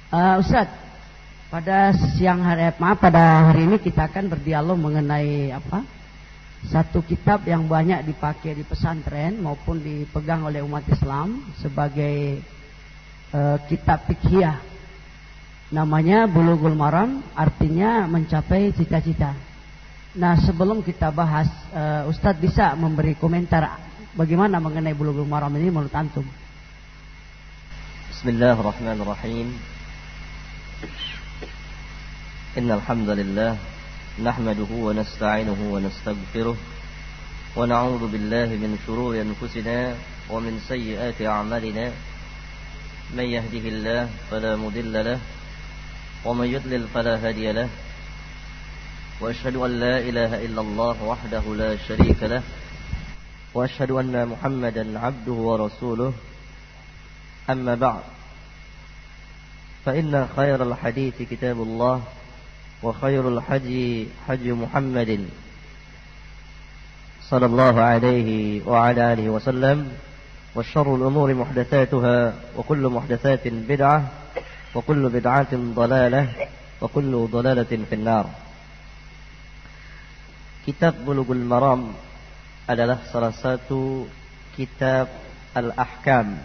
Ustaz, pada hari ini kita akan berdialog mengenai satu kitab yang banyak dipakai di pesantren maupun dipegang oleh umat Islam sebagai kitab fiqhiyah. Namanya Bulughul Maram, artinya mencapai cita-cita. Nah, sebelum kita bahas, Ustaz bisa memberi komentar bagaimana mengenai Bulughul Maram ini menurut antum? Bismillahirrahmanirrahim. Innal hamdalillah nahmaduhu wa nasta'inuhu wa nastaghfiruh wa na'udzu billahi min shururi anfusina wa min sayyiati a'malina. May yahdihillahu fala mudilla lahu wa may yudlil fala hadiya lahu. Wa asyhadu an la ilaha illallah wahdahu la syarika lahu wa asyhadu anna Muhammadan 'abduhu wa rasuluh. Amma ba'd. Fa inna khairal hadithi kitabullah wa khairul haji haji Muhammadin sallallahu alaihi wa ala alihi wa sallam, wa syarrul umuri muhdatsatuha wa kullu muhdatsatin bid'ah wa kullu bid'atin dhalalah wa kullu dhalalatin finnar. Kitab Bulughul Maram adalah salah satu kitab al-ahkam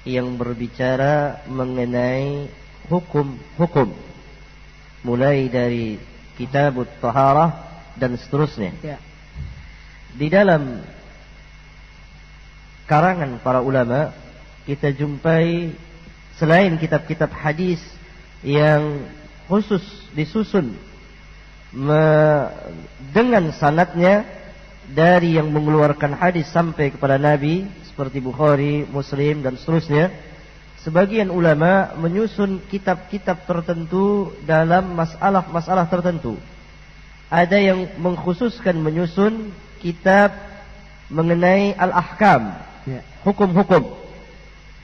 yang berbicara mengenai hukum-hukum, mulai dari kitabut taharah dan seterusnya. Ya. Di dalam karangan para ulama kita jumpai selain kitab-kitab hadis yang khusus disusun dengan sanadnya dari yang mengeluarkan hadis sampai kepada Nabi seperti Bukhari, Muslim dan seterusnya. Sebagian ulama menyusun kitab-kitab tertentu dalam masalah-masalah tertentu. Ada yang mengkhususkan menyusun kitab mengenai al-ahkam, hukum-hukum.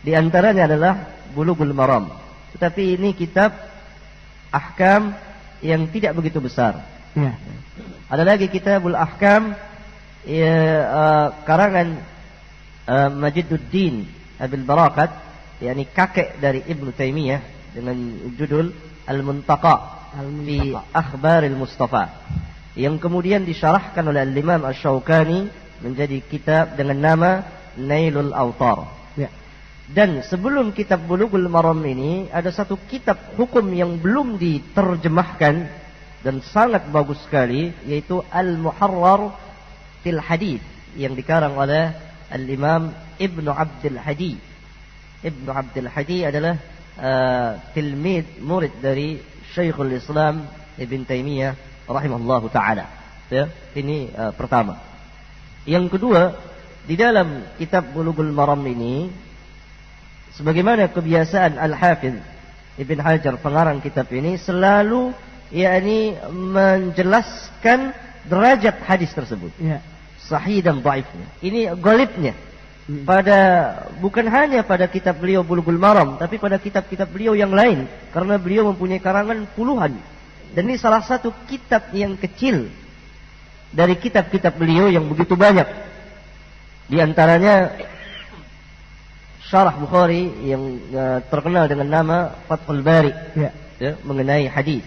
Di antaranya adalah Bulughul Maram. Tetapi ini kitab ahkam yang tidak begitu besar. Ya. Ada lagi Kitabul Ahkam karangan Majiduddin Abil Barakat, yakni kakek dari Ibnu Taimiyah, dengan judul Al-Muntaqa fi Akhbaril Mustafa, yang kemudian disyarahkan oleh Al-Imam Asy-Syaukani menjadi kitab dengan nama Nailul Awtar. Ya. Dan sebelum kitab Bulughul Maram ini ada satu kitab hukum yang belum diterjemahkan dan sangat bagus sekali, yaitu Al-Muharrar fil Hadits, yang dikarang oleh Al-Imam Ibnu Abdul Hadi. Ibnu Abdul Hadi adalah tilmid, murid dari Syekhul Islam Ibn Taimiyah rahimahullahu ta'ala. Ya, ini pertama. Yang kedua, di dalam kitab Bulughul Maram ini, sebagaimana kebiasaan Al-Hafidh Ibn Hajar, pengarang kitab ini, selalu menjelaskan derajat hadis tersebut. Ya. Sahih dan dhaifnya. Ini ghalibnya. Bukan hanya pada kitab beliau Bulughul Maram, tapi pada kitab-kitab beliau yang lain, karena beliau mempunyai karangan puluhan. Dan ini salah satu kitab yang kecil dari kitab-kitab beliau yang begitu banyak. Di antaranya Syarah Bukhari yang terkenal dengan nama Fathul Bari, mengenai hadis,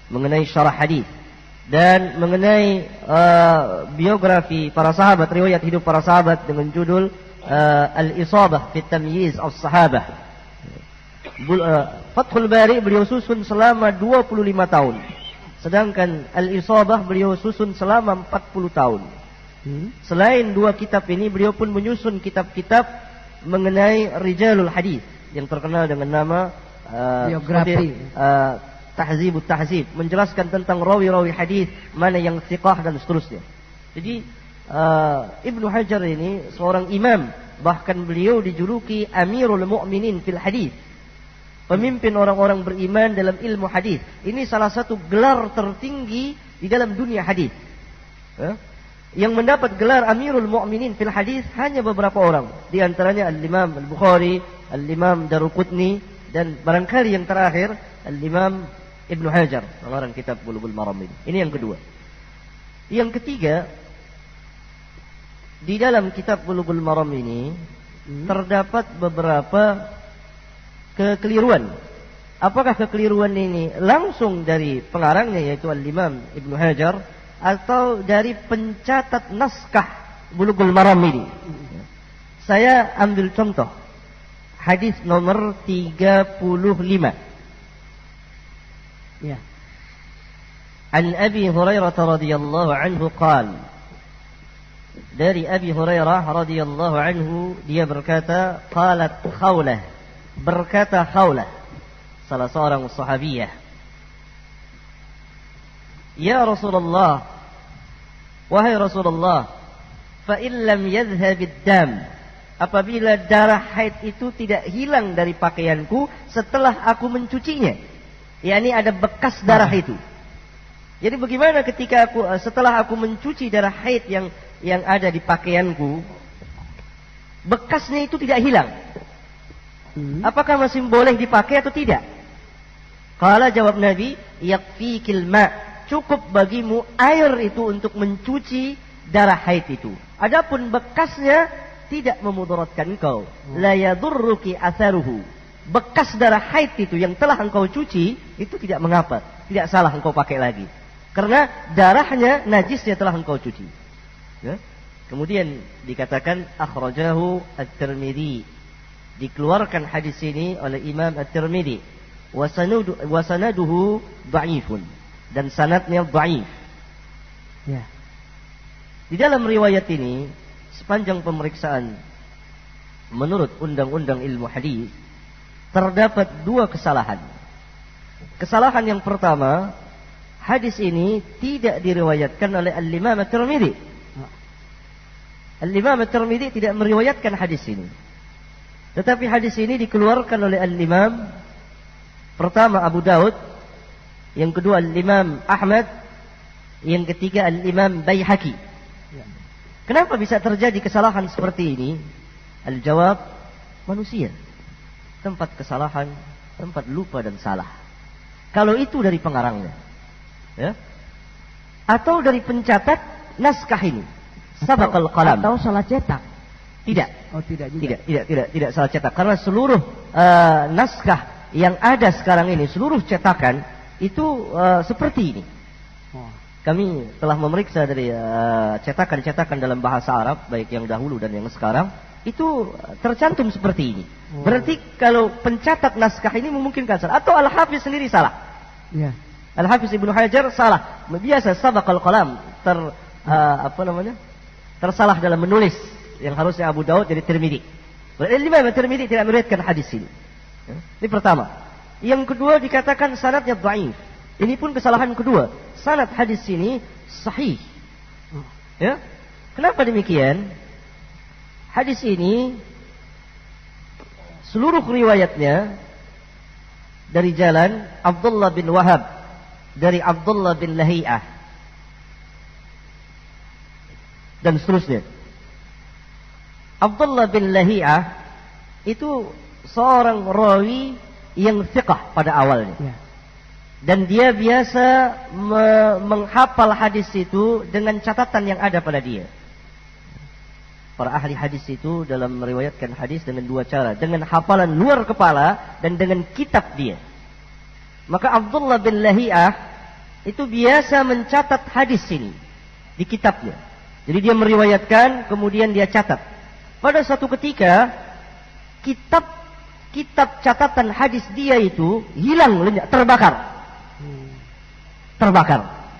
mengenai syarah hadis, dan mengenai biografi para sahabat, riwayat hidup para sahabat dengan judul Al-Isabah fi Tamyiz as-Sahabah. Fathul Bari beliau susun selama 25 tahun. Sedangkan Al-Isabah beliau susun selama 40 tahun. Selain dua kitab ini, beliau pun menyusun kitab-kitab mengenai Rijalul Hadis yang terkenal dengan nama biografi Tahzibut Tahzib, menjelaskan tentang rawi-rawi hadis mana yang thiqah dan seterusnya. Jadi Ibnu Hajar ini seorang imam, bahkan beliau dijuluki Amirul Mu'minin fil Hadis, pemimpin orang-orang beriman dalam ilmu hadis. Ini salah satu gelar tertinggi di dalam dunia hadis. Yang mendapat gelar Amirul Mu'minin fil Hadis hanya beberapa orang. Di antaranya Al-Imam Al-Bukhari, Al-Imam Daruqutni, dan barangkali yang terakhir Al-Imam Ibnu Hajar, pengarang kitab Bulughul Maram ini. Ini yang kedua. Yang ketiga, di dalam kitab Bulughul Maram ini terdapat beberapa kekeliruan apakah kekeliruan ini langsung dari pengarangnya yaitu Al-Imam Ibnu Hajar atau dari pencatat naskah Bulughul Maram ini? Saya ambil contoh hadis nomor 35. Ya. An Abi Hurairah radhiyallahu anhu qala, dari Abi Hurairah radhiyallahu anhu dia berkata, qalat Khawlah, berkata Khawlah, salah seorang sahabiyah, ya Rasulullah, wahai Rasulullah, fa in lam yadhhab ad-dam, apabila darah haid itu tidak hilang dari pakaianku setelah aku mencucinya, yakni ada bekas darah itu. Jadi bagaimana ketika setelah aku mencuci darah haid yang ada di pakaianku, bekasnya itu tidak hilang, apakah masih boleh dipakai atau tidak? Qala, jawab Nabi, yakfikil ma, cukup bagimu air itu untuk mencuci darah haid itu. Adapun bekasnya tidak memudaratkan engkau. La yadurruki atharuhu. Bekas darah haid itu yang telah engkau cuci itu tidak mengapa, tidak salah engkau pakai lagi. Karena darahnya najisnya telah engkau cuci. Ya? Kemudian dikatakan akhrajahu at-Tirmidzi. Dikeluarkan hadis ini oleh Imam at-Tirmidzi. Wa sanaduhu dhaifun. Dan sanadnya dhaif. Ya. Di dalam riwayat ini sepanjang pemeriksaan menurut undang-undang ilmu hadis terdapat dua kesalahan. Kesalahan yang pertama, hadis ini tidak diriwayatkan oleh Al-Imam At-Tirmidzi. Al-Imam At-Tirmidzi tidak meriwayatkan hadis ini. Tetapi hadis ini dikeluarkan oleh Al-Imam pertama Abu Daud, yang kedua Al-Imam Ahmad, yang ketiga Al-Imam Baihaqi. Kenapa bisa terjadi kesalahan seperti ini? Al-jawab, manusia. Tempat kesalahan, tempat lupa dan salah. Kalau itu dari pengarangnya, ya, atau dari pencatat naskah ini, sabaqal qalam, atau salah cetak. Tidak. Oh, tidak juga. Tidak salah cetak. Karena seluruh naskah yang ada sekarang ini, seluruh cetakan itu seperti ini. Oh. Kami telah memeriksa dari cetakan-cetakan dalam bahasa Arab, baik yang dahulu dan yang sekarang, itu tercantum seperti ini. Oh. Berarti kalau pencatat naskah ini memungkinkan salah, atau Al-Hafiz sendiri salah. Ya. Al-Hafiz Ibnu Hajar salah. Biasa sabaqal qalam, tersalah dalam menulis, yang harusnya Abu Daud jadi Tirmidzi. Berarti Imam Tirmidzi tidak meriwayatkan hadis ini. Ya. Ini pertama. Yang kedua dikatakan sanadnya dhaif. Ini pun kesalahan kedua. Sanad hadis ini sahih. Ya. Kenapa demikian? Hadis ini seluruh riwayatnya dari jalan Abdullah bin Wahab, dari Abdullah bin Lahiyah, dan seterusnya. Abdullah bin Lahiyah itu seorang rawi yang thiqah pada awalnya. Ya. Dan dia biasa menghafal hadis itu dengan catatan yang ada pada dia. Para ahli hadis itu dalam meriwayatkan hadis dengan dua cara, dengan hafalan luar kepala dan dengan kitab dia. Maka Abdullah bin Lahiyah itu biasa mencatat hadis ini di kitabnya. Jadi dia meriwayatkan, kemudian dia catat. Pada suatu ketika kitab catatan hadis dia itu hilang, lenyap, terbakar.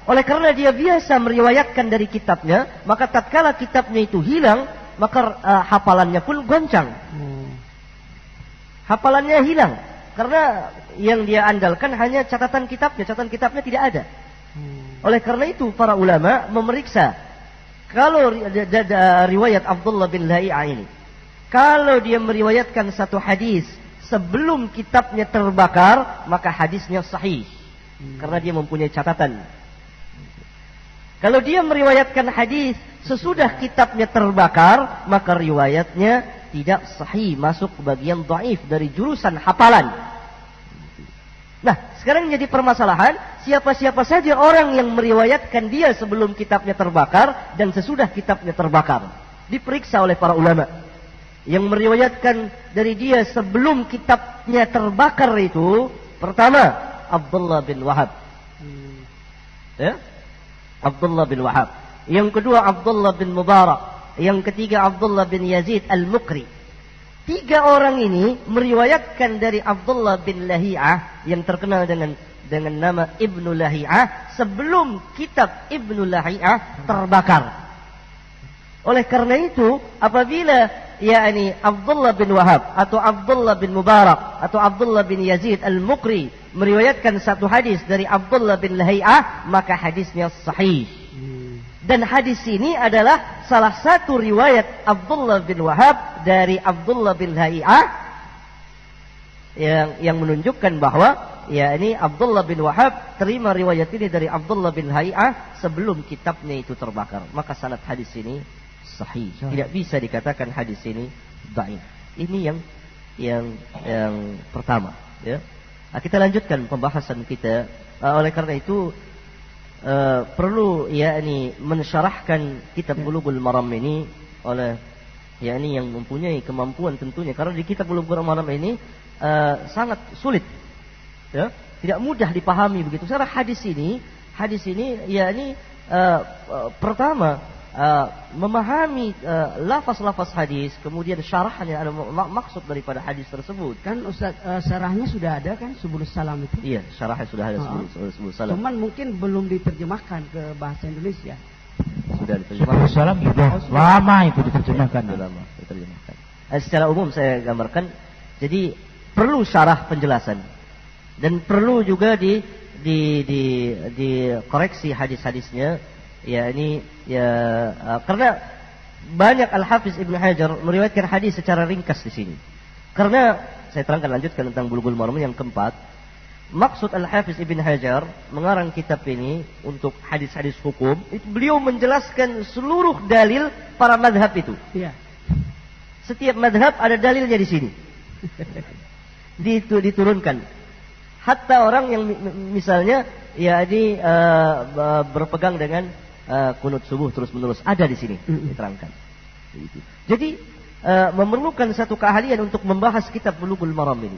Oleh karena dia biasa meriwayatkan dari kitabnya, maka tatkala kitabnya itu hilang, maka hafalannya pun goncang. Hafalannya hilang karena yang dia andalkan hanya catatan kitabnya tidak ada. Oleh karena itu para ulama memeriksa kalau riwayat Abdullah bin Lahiyah ini, kalau dia meriwayatkan satu hadis sebelum kitabnya terbakar, maka hadisnya sahih karena dia mempunyai catatan. Kalau dia meriwayatkan hadis sesudah kitabnya terbakar, maka riwayatnya tidak sahih, masuk ke bagian dhaif dari jurusan hafalan. Nah, sekarang jadi permasalahan, siapa-siapa saja orang yang meriwayatkan dia sebelum kitabnya terbakar dan sesudah kitabnya terbakar. Diperiksa oleh para ulama. Yang meriwayatkan dari dia sebelum kitabnya terbakar itu Pertama, Abdullah bin Wahab. Ya? Abdullah bin Wahab. Yang kedua, Abdullah bin Mubarak. Yang ketiga, Abdullah bin Yazid al-Mukri. 3 orang ini meriwayatkan dari Abdullah bin Lahi'ah yang terkenal dengan nama Ibnu Lahi'ah sebelum kitab Ibnu Lahi'ah terbakar. Oleh karena itu, apabila Abdullah bin Wahab atau Abdullah bin Mubarak atau Abdullah bin Yazid al-Mukri meriwayatkan satu hadis dari Abdullah bin Lahi'ah, maka hadisnya sahih. Dan hadis ini adalah salah satu riwayat Abdullah bin Wahab dari Abdullah bin Lahi'ah yang menunjukkan bahwa Abdullah bin Wahab terima riwayat ini dari Abdullah bin Lahi'ah sebelum kitabnya itu terbakar. Maka sanad hadis ini sahih. Tidak bisa dikatakan hadis ini dhaif. Ini yang pertama, ya. Nah, kita lanjutkan pembahasan kita. Oleh karena itu perlu mensyarahkan kitab Bulughul Maram ini oleh yang mempunyai kemampuan tentunya, karena di kitab Bulughul Maram ini sangat sulit, ya, tidak mudah dipahami begitu. Secara hadis ini pertama memahami lafaz-lafaz hadis, kemudian syarahnya, ada maksud daripada hadis tersebut. Kan Ustaz, syarahnya sudah ada kan, Subulus Salam itu? Iya, syarahnya sudah ada, Subulus Salam. Cuman mungkin belum diterjemahkan ke bahasa Indonesia. Sudah diterjemahkan. Subulus Salam sudah lama itu diterjemahkan. Sudah lama diterjemahkan. Secara umum saya gambarkan, jadi perlu syarah penjelasan dan perlu juga dikoreksi hadis-hadisnya. Karena banyak Al-Hafiz Ibnu Hajar meriwayatkan hadis secara ringkas di sini. Karena saya lanjutkan tentang Bulughul Maram yang keempat. Maksud Al-Hafiz Ibnu Hajar mengarang kitab ini untuk hadis-hadis hukum, itu beliau menjelaskan seluruh dalil para madhab itu. Iya. Setiap madhab ada dalilnya di sini. Diturunkan. Hatta orang yang misalnya berpegang dengan kunut subuh terus-menerus, ada di sini diterangkan. Jadi memerlukan satu keahlian untuk membahas kitab Bulughul Maram ini.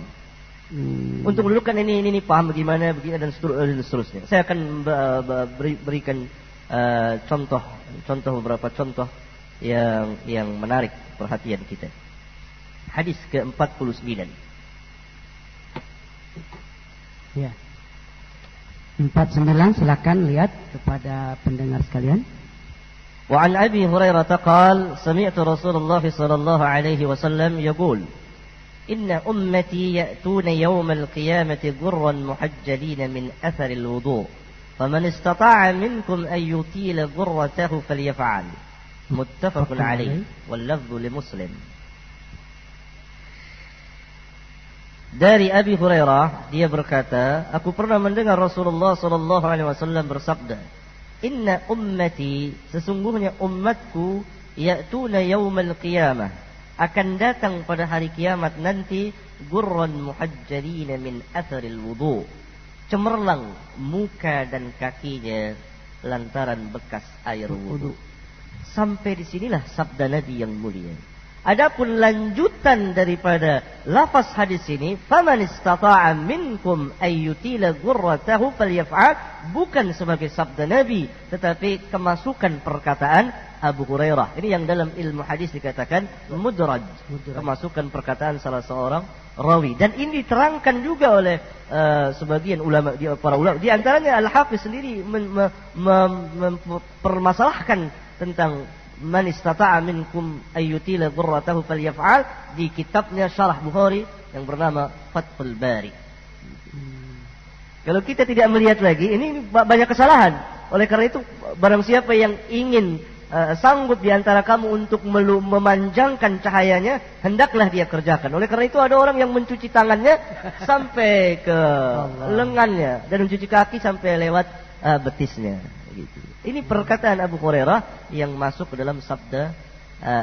Untuk menunjukkan ini paham bagaimana begini dan seterusnya. Saya akan berikan beberapa contoh yang menarik perhatian kita. Hadis ke-49. Ya. 49, silakan lihat kepada pendengar sekalian. Wa an Abi Hurairah qala sami'tu Rasulullah sallallahu alaihi wasallam yaqul inna ummati ya'tuna yawmal qiyamati ghurran muhajjalin min athari al-wudu' faman istata'a minkum an yutila ghurratahu falyaf'al. Muttafaqun alaihi wal lafdhu li Muslim. Dari Abi Hurairah, dia berkata, aku pernah mendengar Rasulullah sallallahu alaihi wasallam bersabda, "Inna ummati, sesungguhnya umatku, ya'tuna yaumal qiyamah, akan datang pada hari kiamat nanti, gurran muhajjalina min atharil wudu." Cemerlang muka dan kakinya lantaran bekas air wudu. Sampai disinilah sabda Nabi yang mulia. Adapun lanjutan daripada lafaz hadis ini, faman istata'a minkum ayyutila ghurratahu falyaf'al, bukan sebagai sabda Nabi, tetapi kemasukan perkataan Abu Hurairah. Ini yang dalam ilmu hadis dikatakan mudraj. Kemasukan perkataan salah seorang rawi. Dan ini diterangkan juga oleh sebagian ulama, para ulama. Di antaranya Al-Hafiz sendiri mempermasalahkan tentang man istata'a minkum ayyutila ghurratahu falyaf'al di kitabnya Syarah Bukhari yang bernama Fathul Bari. Kalau kita tidak melihat lagi, ini banyak kesalahan. Oleh karena itu, barang siapa yang ingin sanggup di antara kamu untuk memanjangkan cahayanya, hendaklah dia kerjakan. Oleh karena itu, ada orang yang mencuci tangannya sampai ke lengannya dan mencuci kaki sampai lewat betisnya. Gitu. Ini perkataan Abu Hurairah yang masuk ke dalam sabda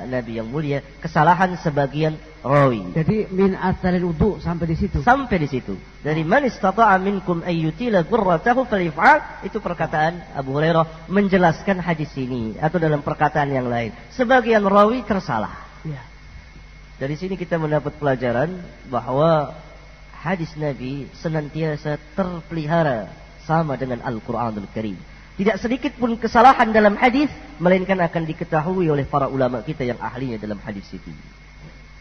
Nabi yang mulia, kesalahan sebagian rawi. Jadi min atharil wudu sampai di situ. Sampai di situ. Dari man istata'a minkum ayyutila ghurratahu falyaf'al, itu perkataan Abu Hurairah menjelaskan hadis ini atau dalam perkataan yang lain. Sebagian rawi tersalah. Ya. Dari sini kita mendapat pelajaran bahwa hadis Nabi senantiasa terpelihara sama dengan Al-Quranul Karim. Tidak sedikit pun kesalahan dalam hadis, melainkan akan diketahui oleh para ulama kita yang ahlinya dalam hadis itu.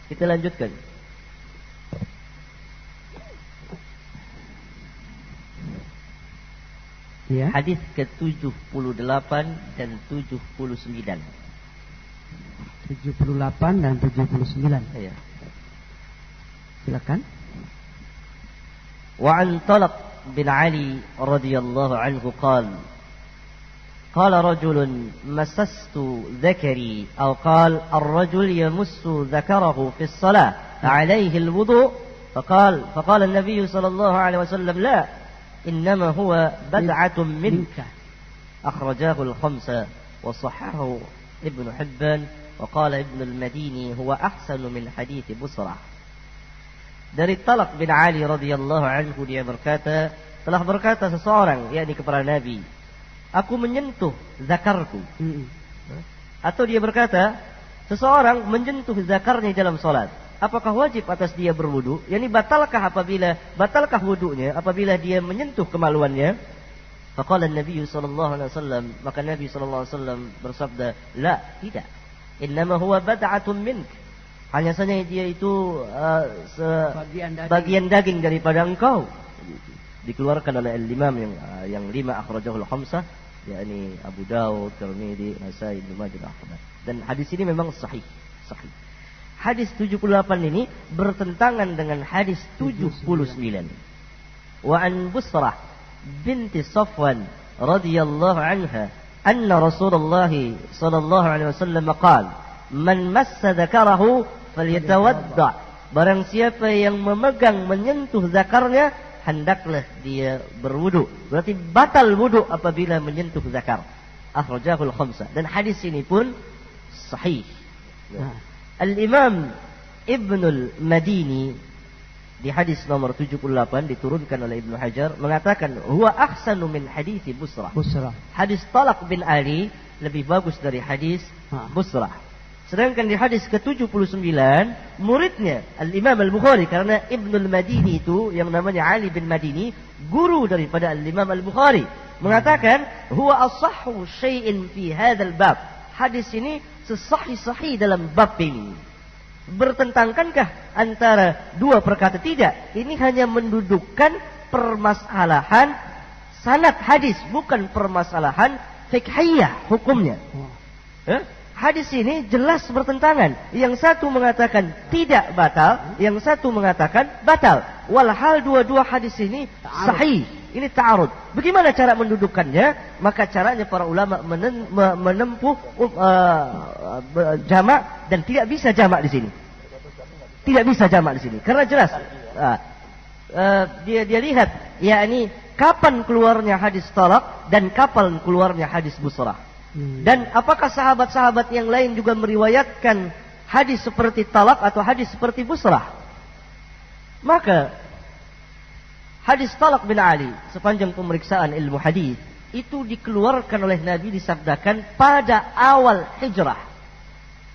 Kita lanjutkan. Ya. Hadis ke-78 dan 79. 78 dan 79. Ya. Silakan. Wa an Talaq bin Ali radhiyallahu anhu qala قال رجل مسست ذكري أو قال الرجل يمس ذكره في الصلاة عليه الوضوء فقال النبي صلى الله عليه وسلم لا إنما هو بدعة منك أخرجاه الخمسة وصححه ابن حبان وقال ابن المديني هو أحسن من حديث بصرة. Dari Talaq bin Ali radhiyallahu anhu dia berkata, telah berkata seseorang yakni kepada Nabi, aku menyentuh zakarku. Atau dia berkata, seseorang menyentuh zakarnya dalam salat. Apakah wajib atas dia berwudu? Yani batalkah wudunya apabila dia menyentuh kemaluannya? Faqala Nabi sallallahu alaihi wasallam, maka Nabi sallallahu alaihi wasallam bersabda, la, tidak. Innama huwa bad'atun mink. Hanya saja dia itu bagian daging daripada engkau. Dikeluarkan oleh al-Imam yang 5 akhrajahul khamsah, yakni Abu Dawud, Tirmidzi, Nasai, Ibnu Majah, Ahmad. Dan hadis ini memang sahih. Hadis 78 ini bertentangan dengan hadis 79. Wa an Busrah binti Safwan radhiyallahu anha anna Rasulullah sallallahu alaihi wasallam qala man massa dzakarahu falyatawadda. Barang siapa yang memegang menyentuh zakarnya hendaklah dia berwudu. Berarti batal wudu apabila menyentuh zakar. Akhrajahul khamsah. Dan hadis ini pun sahih. Al-Imam Ibnul Madini di hadis nomor 78 diturunkan oleh Ibnu Hajar mengatakan huwa ahsanu min hadis Busrah. Hadis Talaq bin Ali lebih bagus dari hadis Busrah. Sedangkan di hadis ke-79 muridnya Al-Imam Al-Bukhari, karena Ibnul Madini itu yang namanya Ali bin Madini guru daripada Al-Imam Al-Bukhari, mengatakan huwa asahhu syai'in fi hadzal bab. Hadis ini sesahih-sahih dalam bab ini. Bertentangkankah antara dua perkata? Tidak. Ini hanya mendudukkan permasalahan sanad hadis, bukan permasalahan fiqhiyah hukumnya. Hadis ini jelas bertentangan. Yang satu mengatakan tidak batal, yang satu mengatakan batal. Walhal dua-dua hadis ini sahih. Ini ta'arud. Bagaimana cara mendudukkannya? Maka caranya para ulama menempuh jamak, dan tidak bisa jamak di sini. Tidak bisa jamak di sini karena jelas dia lihat yakni kapan keluarnya hadis talaq dan kapan keluarnya hadis busrah. Dan apakah sahabat-sahabat yang lain juga meriwayatkan hadis seperti talaq atau hadis seperti busrah? Maka hadis Talaq bin Ali sepanjang pemeriksaan ilmu hadis itu dikeluarkan oleh Nabi, disabdakan pada awal hijrah.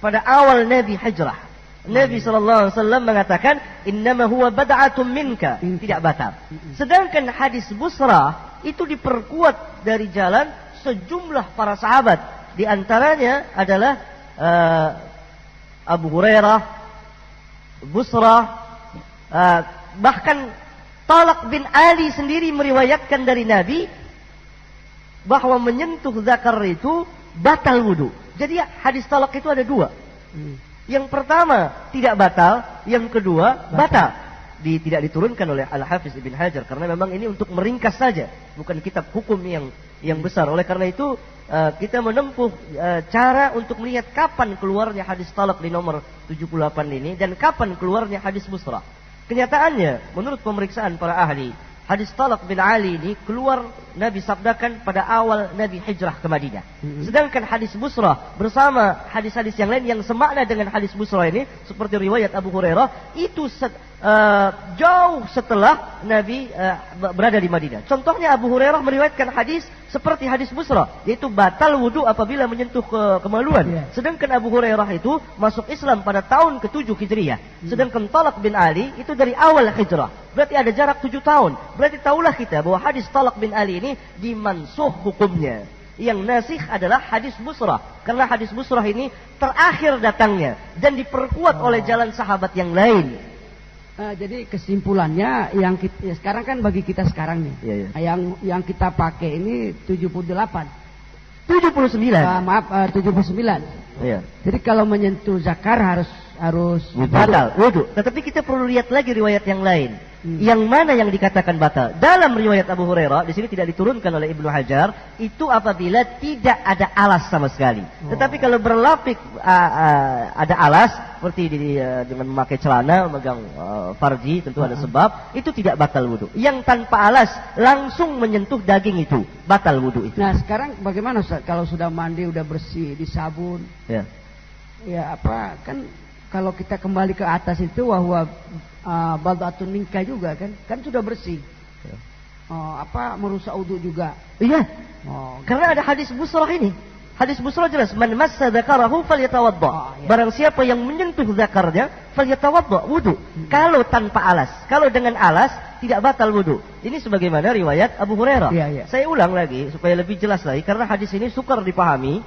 Pada awal Nabi hijrah. Nabi SAW mengatakan innama huwa bad'atun minka, tidak batal. Sedangkan hadis busrah itu diperkuat dari jalan sejumlah para sahabat. Di antaranya adalah Abu Hurairah, Busrah, bahkan Talaq bin Ali sendiri meriwayatkan dari Nabi bahwa menyentuh zakar itu batal wudu. Jadi hadis talaq itu ada dua. Yang pertama tidak batal, yang kedua batal. Tidak diturunkan oleh Al-Hafiz Ibn Hajar karena memang ini untuk meringkas saja, bukan kitab hukum yang besar. Oleh karena itu kita menempuh cara untuk melihat kapan keluarnya hadis talaq di nomor 78 ini dan kapan keluarnya hadis busrah. Kenyataannya, menurut pemeriksaan para ahli, hadis Talaq bin Ali ini keluar Nabi sabdakan pada awal Nabi hijrah ke Madinah. Sedangkan hadis Busrah bersama hadis-hadis yang lain yang semakna dengan hadis Busrah ini, seperti riwayat Abu Hurairah, itu jauh setelah Nabi berada di Madinah. Contohnya Abu Hurairah meriwayatkan hadis seperti hadis Busra, yaitu batal wudu apabila menyentuh kemaluan. Sedangkan Abu Hurairah itu masuk Islam pada tahun ke-7 Hijriah. Sedangkan Talaq bin Ali itu dari awal Hijrah. Berarti ada jarak 7 tahun. Berarti tahulah kita bahwa hadis Talaq bin Ali ini dimansuh hukumnya. Yang nasih adalah hadis Busrah. Karena hadis Busrah ini terakhir datangnya dan diperkuat oleh jalan sahabat yang lain. Jadi kesimpulannya yang kita, ya sekarang kan bagi kita sekarang nih. Yang kita pakai ini 78. 79. 79. Iya. Jadi kalau menyentuh zakar harus batal wudu. Tetapi kita perlu lihat lagi riwayat yang lain. Yang mana yang dikatakan batal? Dalam riwayat Abu Hurairah, di sini tidak diturunkan oleh Ibnu Hajar, itu apabila tidak ada alas sama sekali. Tetapi kalau berlapik ada alas, seperti dengan memakai celana, memegang farji, tentu ada sebab, itu tidak batal wudu. Yang tanpa alas langsung menyentuh daging itu, batal wudu itu. Nah sekarang bagaimana Ustaz? Kalau sudah mandi, udah bersih, disabun, ya apa kan? Kalau kita kembali ke atas itu bahwa baldatun minka juga kan sudah bersih. Merusak wudu juga. Iya. Karena ada hadis Busrah ini. Hadis Busrah jelas, man massa dzakarahu falyatawadda. Barang siapa yang menyentuh zakarnya, falyatawadda, wudu. Kalau tanpa alas, kalau dengan alas tidak batal wudu. Ini sebagaimana riwayat Abu Hurairah. Saya ulang lagi supaya lebih jelas lagi karena hadis ini sukar dipahami,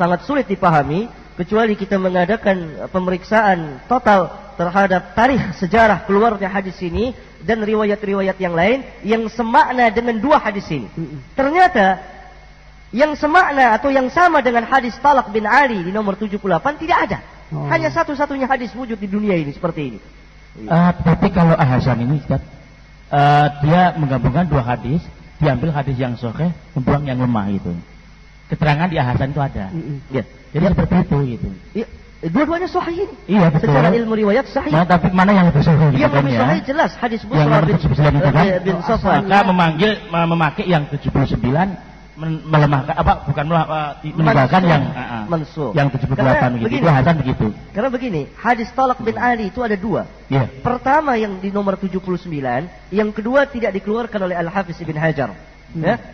sangat sulit dipahami. Kecuali kita mengadakan pemeriksaan total terhadap tarikh sejarah keluarnya hadis ini dan riwayat-riwayat yang lain yang semakna dengan dua hadis ini. Ternyata yang semakna atau yang sama dengan hadis Talaq bin Ali di nomor 78 tidak ada. Hanya satu-satunya hadis wujud di dunia ini seperti ini. Tapi kalau Hasan ini dia menggabungkan dua hadis, diambil hadis yang sahih, membuang yang lemah itu. Keterangan di Hasan itu ada. Jadi seperti itu gitu. Dua-duanya sahih ini. Iya betul. Secara ilmu riwayat sahih. Nah, tapi mana yang lebih sahih? Yang lebih sahih jelas hadis Busra bin Safwan. Maka memakai yang 79 melemahkan bukan meninggalkan yang mansuh. Yang 78 begitu. Itu Hasan begitu. Karena begini, hadis Talaq bin Ali itu ada dua. Pertama yang di nomor 79, yang kedua tidak dikeluarkan oleh Al-Hafiz Ibn Hajar.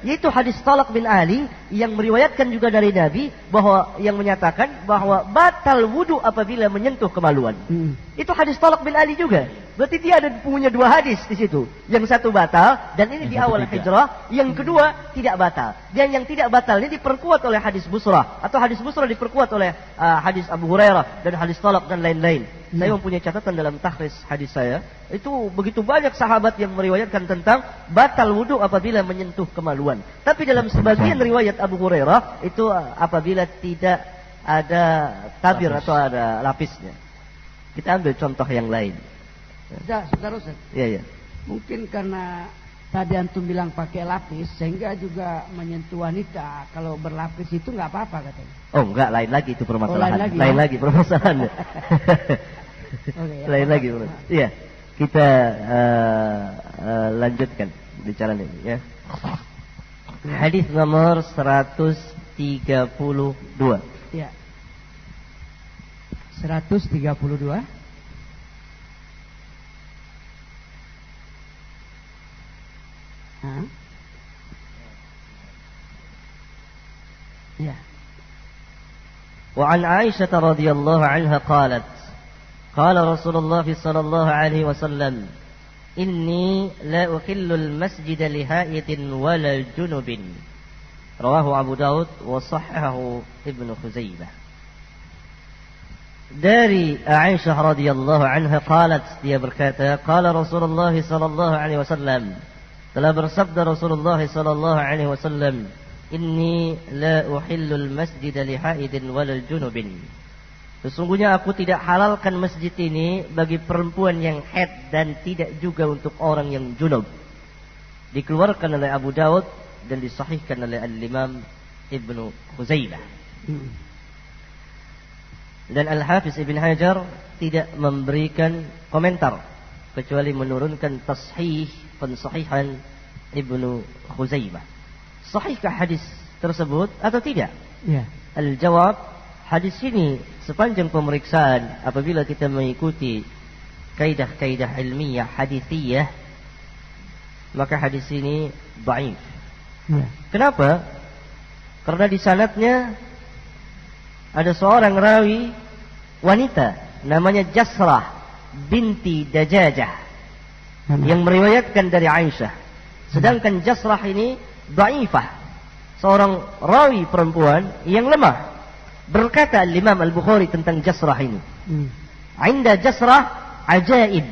Yaitu hadis Talaq bin Ali yang meriwayatkan juga dari Nabi bahwa yang menyatakan bahwa batal wudu apabila menyentuh kemaluan. Itu hadis Talaq bin Ali juga. Berarti dia ada punya dua hadis di situ. Yang satu batal dan ini di awal hijrah, yang kedua tidak batal. Dan yang tidak batal ini diperkuat oleh hadis Busrah atau hadis Busrah diperkuat oleh hadis Abu Hurairah dan hadis Talaq dan lain-lain. Saya mempunyai catatan dalam takhris hadis saya. Itu begitu banyak sahabat yang meriwayatkan tentang batal wudu apabila menyentuh kemaluan. Tapi dalam sebagian riwayat Abu Hurairah itu apabila tidak ada tabir atau ada lapisnya. Kita ambil contoh yang lain. Sebentar Ustaz. Iya. Mungkin karena tadi antum bilang pakai lapis sehingga juga menyentuh wanita kalau berlapis itu nggak apa-apa katanya. Oh enggak, lain lagi itu permasalahan. Lain lagi permasalahannya. Lain lagi. Iya. Kita lanjutkan bicara ini ya. Hadis nomor 132. Ya. 132. Ya. وعن عائشة رضي الله عنها قالت قال رسول الله صلى الله عليه وسلم إني لا أحل المسجد لهائط ولا جنب رواه أبو داود وصححه ابن خزيمة. Dari Aisyah radhiyallahu anha qalat, dia berkata, qala Rasulullah sallallahu alaihi wasallam, telah bersabda Rasulullah sallallahu alaihi wasallam, inni la uhillul masjida li haidin walal junubin. Sesungguhnya aku tidak halalkan masjid ini bagi perempuan yang haid dan tidak juga untuk orang yang junub. Dikeluarkan oleh Abu Daud dan disahihkan oleh Al-Imam Ibnu Khuzaimah. Dan Al-Hafiz Ibn Hajar tidak memberikan komentar kecuali menurunkan tashih pensahihan Ibnu Khuzaimah. Sahihkah hadis tersebut atau tidak? Ya. Al-jawab, hadis ini sepanjang pemeriksaan apabila kita mengikuti kaidah-kaidah ilmiah hadithiyah, maka hadis ini dhaif. Ya. Kenapa? Karena di sanadnya ada seorang rawi wanita namanya Jasrah binti Dajajah yang meriwayatkan dari Aisyah. Sedangkan Jasrah ini dhaifah, seorang rawi perempuan yang lemah. Berkata Imam Al-Bukhari tentang Jasrah ini, "Inda Jasrah ajaib."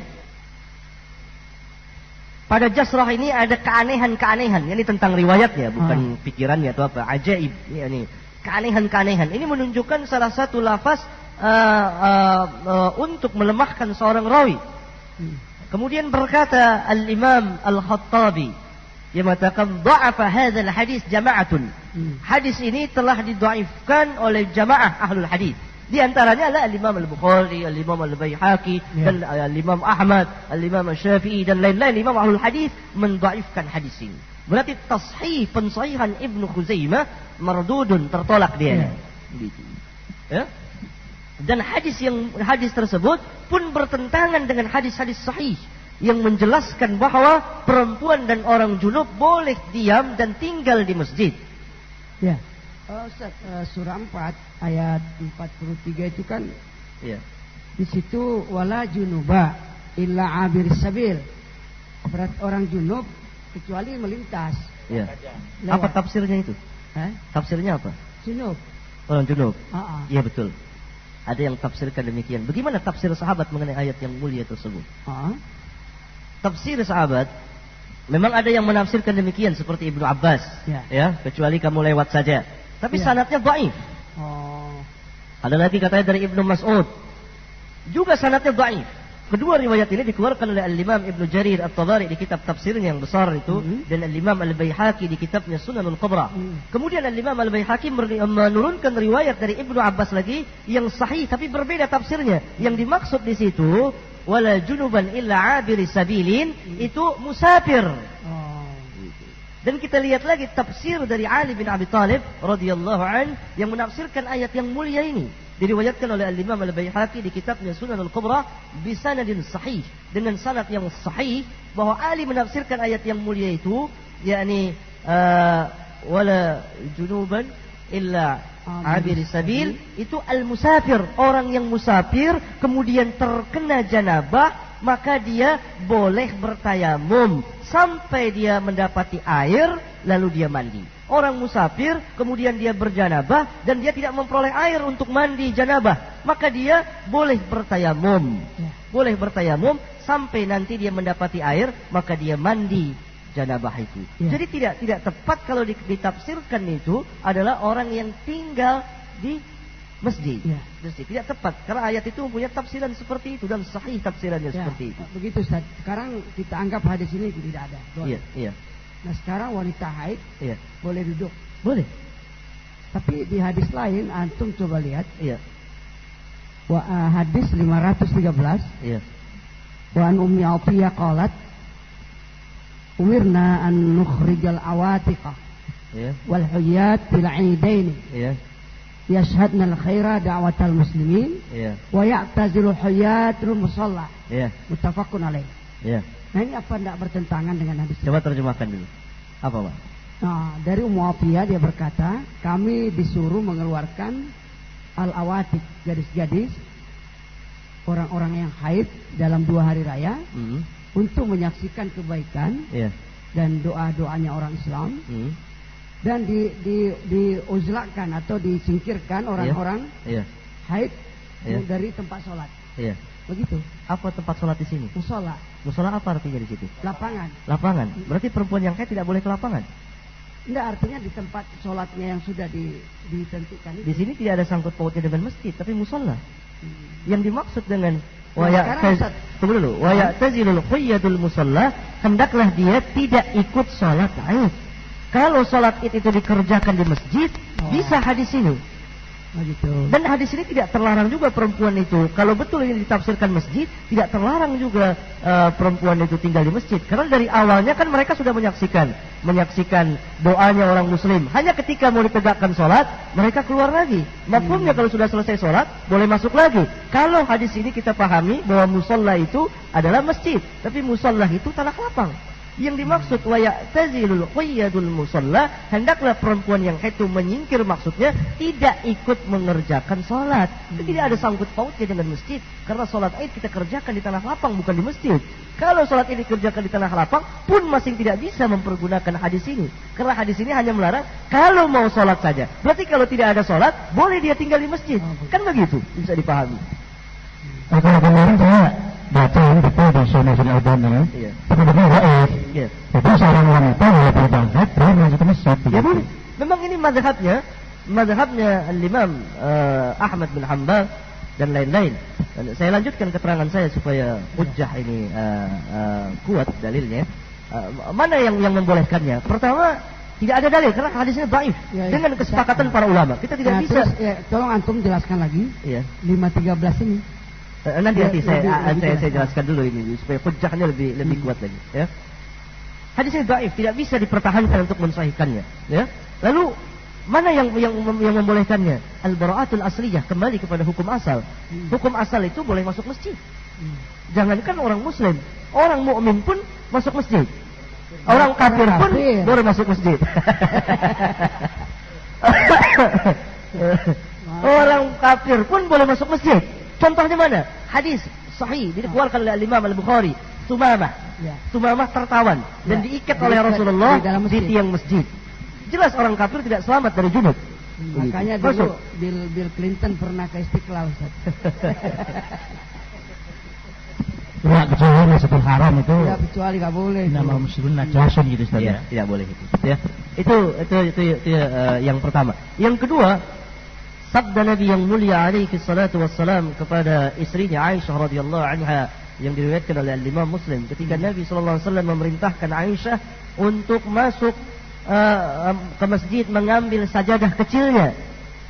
Pada Jasrah ini ada keanehan-keanehan. Ini tentang riwayatnya, bukan pikirannya atau apa. Ajaib, ini keanehan-keanehan. Ini menunjukkan salah satu lafaz untuk melemahkan seorang rawi. Kemudian berkata Al-Imam Al-Khattabi, dia mengatakan dha'afa hadzal hadis jama'atun. Hadis ini telah didhaifkan oleh jamaah ahlul hadis. Di antaranya adalah Al-Imam Al-Bukhari, Al-Imam Al-Baihaqi, dan Al-Imam Ahmad, Al-Imam Syafi'i dan lain-lain imam ahlul hadis mendhaifkan hadis ini. Berarti tashih pensahihan Ibnu Khuzaimah mardudun, tertolak dia. Ya? Dan hadis tersebut pun bertentangan dengan hadis-hadis sahih yang menjelaskan bahwa perempuan dan orang junub boleh diam dan tinggal di masjid. Ya. Ustaz, surah 4 ayat 43 itu kan, ya, di situ wala junuba illa abir sabil. Berarti orang junub kecuali melintas. Ya. Apa tafsirnya itu? Tafsirnya apa? Junub. Orang junub. Iya betul. Ada yang tafsirkan demikian. Bagaimana tafsir sahabat mengenai ayat yang mulia tersebut? Tafsir sahabat memang ada yang menafsirkan demikian seperti Ibnu Abbas, ya, kecuali kamu lewat saja. Tapi sanadnya dhaif. Ada lagi katanya dari Ibnu Mas'ud, juga sanadnya dhaif. Kedua riwayat ini dikeluarkan oleh Al-Imam Ibnu Jarir At-Tabari di kitab tafsirnya yang besar itu, dan Al-Imam Al-Baihaqi di kitabnya Sunanul Kubra. Kemudian Al-Imam Al-Baihaqi menurunkan riwayat dari Ibnu Abbas lagi yang sahih tapi berbeda tafsirnya. Yang dimaksud di situ wala junuban illa abiri sabilin, itu musafir. Dan kita lihat lagi tafsir dari Ali bin Abi Thalib radhiyallahu an yang menafsirkan ayat yang mulia ini. Diriwayatkan oleh Al-Imam Al-Baihaqi di kitabnya Sunanul Kubra bisanadin sahih, dengan sanad yang sahih, bahwa Ali menafsirkan ayat yang mulia itu, yakni wala junuban illa abir sabil, itu al-musafir, orang yang musafir kemudian terkena janabah, maka dia boleh bertayamum sampai dia mendapati air lalu dia mandi. Orang musafir kemudian dia berjanabah dan dia tidak memperoleh air untuk mandi janabah, maka dia boleh bertayamum. Boleh bertayamum sampai nanti dia mendapati air, maka dia mandi janabah itu. Jadi tidak tepat kalau ditafsirkan itu adalah orang yang tinggal di masjid. Masjid tidak tepat karena ayat itu mempunyai tafsiran seperti itu dan sahih tafsirannya seperti itu. Begitu Ustaz. Sekarang kita anggap hadis ini tidak ada. Iya. Nah sekarang wanita haid boleh duduk. Boleh. Tapi di hadis lain antum coba lihat. Iya. Hadis 513. Iya. Wa an Ummi Athiyyah qalat umirna an nukhrijal awatiqa wal huyat fil 'aidain. Iya. Yashhadna al-khaira da'watal muslimin wa ya'tazilu huyatul musalla. Muttafaqun alaih. Nah ini apa tidak bertentangan dengan hadis? Coba terjemahkan dulu. Apa Pak? Nah, dari Ummu Athiyyah dia berkata, kami disuruh mengeluarkan al-awatik, gadis-gadis, orang-orang yang haid dalam 2 hari raya, untuk menyaksikan kebaikan dan doa-doanya orang Islam, dan diuzlakan atau disingkirkan orang-orang haid dari tempat sholat. Begitu. Apa tempat sholat di sini? Musola. Musola apa artinya di situ? Lapangan. Berarti perempuan yang haid tidak boleh ke lapangan? Enggak, artinya di tempat sholatnya yang sudah ditentukan itu. Di sini tidak ada sangkut pautnya dengan masjid, tapi musola. Yang dimaksud dengan tunggu dulu. Wa ya'tazilul huyyadul musalla, hendaklah dia tidak ikut sholat Id. Kalau sholat Id itu dikerjakan di masjid, bisa hadis ini. Begitu. Dan hadis ini tidak terlarang juga perempuan itu. Kalau betul ini ditafsirkan masjid, tidak terlarang juga perempuan itu tinggal di masjid. Karena dari awalnya kan mereka sudah menyaksikan doanya orang muslim. Hanya ketika mau ditegakkan sholat, mereka keluar lagi. Mafhumnya kalau sudah selesai sholat, boleh masuk lagi. Kalau hadis ini kita pahami bahwa musalla itu adalah masjid. Tapi musalla itu tanah lapang. Yang dimaksud wa ya'tazilul qayyadul musalla, hendaklah perempuan yang haid itu menyingkir, maksudnya tidak ikut mengerjakan salat. Itu tidak ada sangkut pautnya dengan masjid, karena salat Id kita kerjakan di tanah lapang, bukan di masjid. Kalau salat ini dikerjakan di tanah lapang pun masih tidak bisa mempergunakan hadis ini, karena hadis ini hanya melarang kalau mau salat saja. Berarti kalau tidak ada salat boleh dia tinggal di masjid. Kan begitu bisa dipahami. Kalau kemarin saya baca betul di Sunan Albani, sebenarnya gaib. Iya. Jadi seorang wanita boleh berangkat boleh masuk ke masjid. Ya boleh. Memang ini mazhabnya Al-Imam Ahmad bin Hanbal dan lain-lain. Dan saya lanjutkan keterangan saya supaya hujjah ini kuat dalilnya. Mana yang membolehkannya? Pertama, tidak ada dalil karena hadisnya dhaif. Dengan kesepakatan para ulama. Kita tidak bisa. Terus, tolong antum jelaskan lagi. Iya. 513 ini. Nanti saya jelaskan dulu ini supaya hujjahnya lebih kuat lagi, ya. Hadisnya dhaif, tidak bisa dipertahankan untuk mensahihkannya, ya. Lalu mana yang membolehkannya? Al-bara'atul asliyah, kembali kepada hukum asal. Hukum asal itu boleh masuk masjid. Jangankan orang muslim, orang mukmin pun masuk masjid. Orang kafir pun boleh masuk masjid. Orang kafir pun boleh masuk masjid. Contohnya mana? Hadis sahih dikeluarkan oleh Imam Al-Bukhari. Tumamah tertawan dan diikat oleh Rasulullah di tiang masjid. Jelas orang kafir tidak selamat dari junub. Makanya dulu Bill Clinton pernah ke Istiqlal. Ya, kecuali Masjidil Haram itu. Ya, kecuali nggak boleh. Nama muslimin najasun gitu Ustaz. Ya, tidak boleh itu. Ya. Itu yang pertama. Yang kedua, sabda Nabi yang mulia alaihi salatu wassalam kepada istrinya Aisyah radhiyallahu anha yang diriwayatkan oleh Imam Muslim ketika Nabi sallallahu alaihi wasallam memerintahkan Aisyah untuk masuk ke masjid mengambil sajadah kecilnya.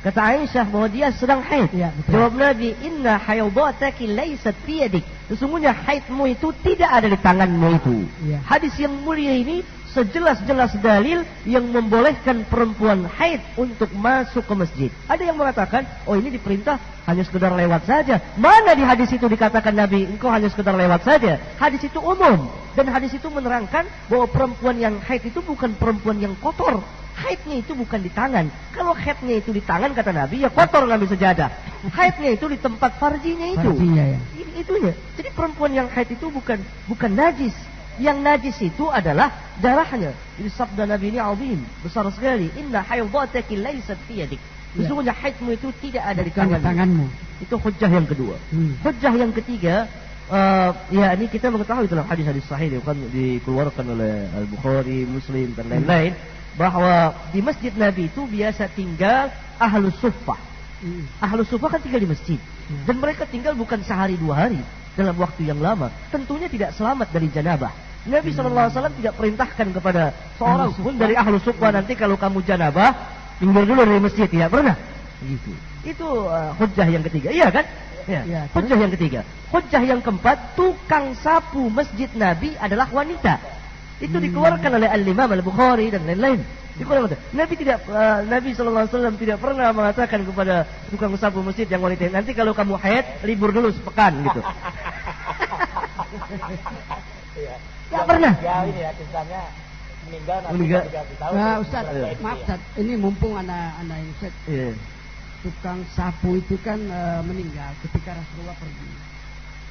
Kata Aisyah bahwa dia sedang haid. Ya, jawab Nabi, "Inna haydhataki laysat fi yadik." Sesungguhnya haidmu itu tidak ada di tanganmu itu. Ya. Hadis yang mulia ini sejelas-jelas dalil yang membolehkan perempuan haid untuk masuk ke masjid. Ada yang mengatakan, oh ini diperintah hanya sekedar lewat saja. Mana di hadis itu dikatakan Nabi, engkau hanya sekedar lewat saja. Hadis itu umum. Dan hadis itu menerangkan bahwa perempuan yang haid itu bukan perempuan yang kotor. Haidnya itu bukan di tangan. Kalau haidnya itu di tangan, kata Nabi, ya kotor ngambil sejadah. Haidnya itu di tempat farjinya itu. Farjinya, ya. Itunya. Jadi perempuan yang haid itu bukan najis. Yang najis itu adalah darahnya. Jadi sabda Nabi ini azim, besar sekali. Inna haydhataki laysat fi yadik. Sesungguhnya haidmu itu tidak ada di tanganmu. Itu hujjah yang kedua. Hujjah yang ketiga, ya ini kita mengetahui dalam hadis-hadis sahih yang dikeluarkan oleh Al-Bukhari, Muslim dan lain-lain, bahwa di masjid Nabi itu biasa tinggal ahlus suffah. Ahlus suffah kan tinggal di masjid. Dan mereka tinggal bukan sehari dua hari, dalam waktu yang lama. Tentunya tidak selamat dari janabah. Nabi SAW tidak perintahkan kepada seorang pun dari ahlus suffah, nanti kalau kamu janabah tinggal dulu dari masjid. Tidak pernah. Gitu. Itu hujjah yang ketiga. Iya kan? Ya. Hujjah yang ketiga. Hujjah yang keempat, tukang sapu masjid Nabi adalah wanita. Itu dikeluarkan oleh Al-Imam Al-Bukhari dan lain-lain. Nabi SAW tidak pernah mengatakan kepada tukang sapu masjid yang wanita, nanti kalau kamu haid libur dulu sepekan gitu. Tidak pernah. Ya ini ya kisahnya meninggal. Nah, Ustaz, maaf Ustaz, ini mumpung anak ini Ustaz. Tukang sapu itu kan meninggal ketika Rasulullah pergi.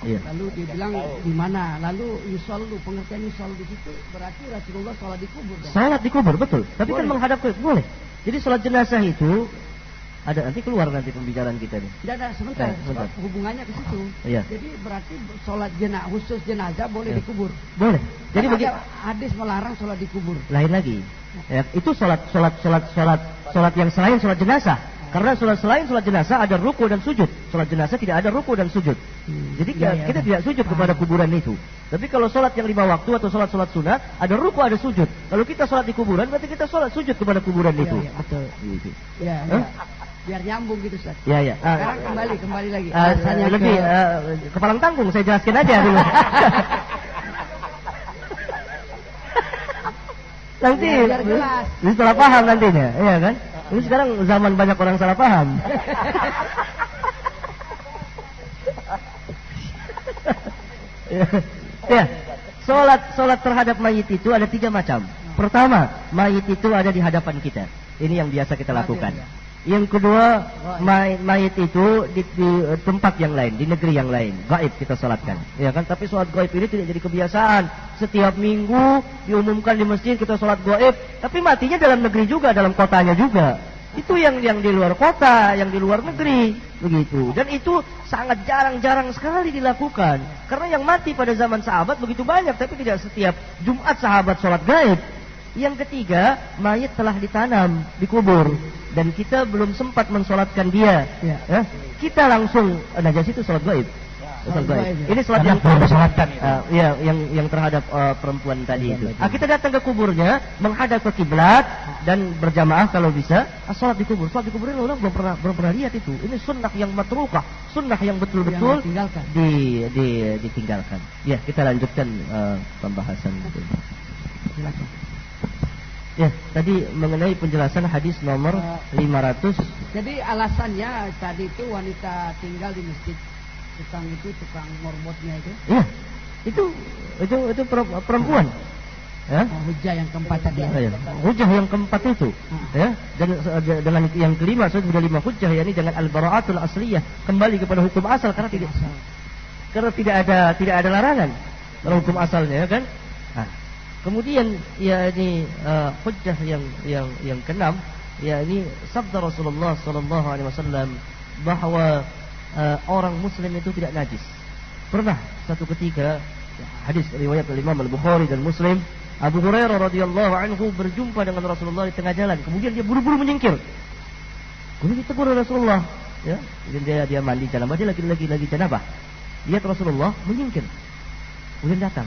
Lalu dia bilang di mana? Lalu yusollu, pengertian yusollu di situ berarti Rasulullah sholat di kubur. Sholat di kubur, betul. Tapi boleh. Kan menghadap ke boleh. Jadi sholat jenazah itu ada, nanti keluar nanti pembicaraan kita nih. Tidak ada sebentar. Hubungannya ke situ. Iya. Jadi berarti sholat khusus jenazah boleh dikubur. Boleh. Jadi bagi hadis melarang sholat di kubur. Lain lagi. Ya, itu sholat yang selain sholat jenazah. Karena selain sholat jenazah ada ruku dan sujud. Sholat jenazah tidak ada ruku dan sujud. Jadi kita tidak sujud kepada kuburan itu. Tapi kalau sholat yang 5 waktu atau sholat sunat, ada ruku ada sujud. Kalau kita sholat di kuburan, berarti kita sholat sujud kepada kuburan itu. Iya, betul. Gitu. Ya. Biar nyambung gitu, Ustaz. Ya. Sekarang kembali lagi. Lebih kepalang tanggung, saya jelaskan aja dulu. Nanti biar jelas. Salah paham nantinya, iya kan? Ini sekarang zaman banyak orang salah paham. Ya, sholat terhadap mayit itu ada 3 macam. Pertama, mayit itu ada di hadapan kita. Ini yang biasa kita lakukan. Yang kedua, mayit itu di tempat yang lain, di negeri yang lain, gaib kita salatkan. Ya kan? Tapi salat gaib ini tidak jadi kebiasaan. Setiap minggu diumumkan di masjid kita salat gaib, tapi matinya dalam negeri juga, dalam kotanya juga. Itu yang di luar kota, yang di luar negeri, begitu. Dan itu sangat jarang-jarang sekali dilakukan. Karena yang mati pada zaman sahabat begitu banyak, tapi tidak setiap Jumat sahabat salat gaib. Yang ketiga, mayit telah ditanam, dikubur, dan kita belum sempat mensolatkan dia. Ya. Kita langsung najas itu salat gaib. Salat gaib. Ini salat yang disolatkan. Yang terhadap perempuan tadi itu. Kita datang ke kuburnya, menghadap ke kiblat dan berjamaah kalau bisa. Salat di kubur. Salat di kubur ini orang belum pernah lihat itu. Ini sunnah yang matrukah, sunnah yang betul-betul ditinggalkan. Ya, kita lanjutkan pembahasan itu. Silakan. Ya, tadi mengenai penjelasan hadis nomor 500. Jadi alasannya tadi itu wanita tinggal di masjid, tukang morbotnya itu. Iya. Itu perempuan. Ya. Hujah yang keempat tadi. Ya. Hujah yang keempat itu. Ya. Dan dengan yang kelima sudah 5 hujah, yakni dengan al-bara'atul asliyah, kembali kepada hukum asal karena tidak ada larangan dalam hukum asalnya, kan? Kemudian ini hujjah yang keenam, yakni sabda Rasulullah sallallahu alaihi wasallam bahwa orang muslim itu tidak najis. Pernah satu ketika, hadis riwayat Imam Al-Bukhari dan Muslim, Abu Hurairah radhiyallahu anhu berjumpa dengan Rasulullah di tengah jalan. Kemudian dia buru-buru menyingkir. Kemudian ditegur Rasulullah, ya. Kemudian dia mandi janabah, dia lagi janabah. Lihat Rasulullah menyingkir. Kemudian datang.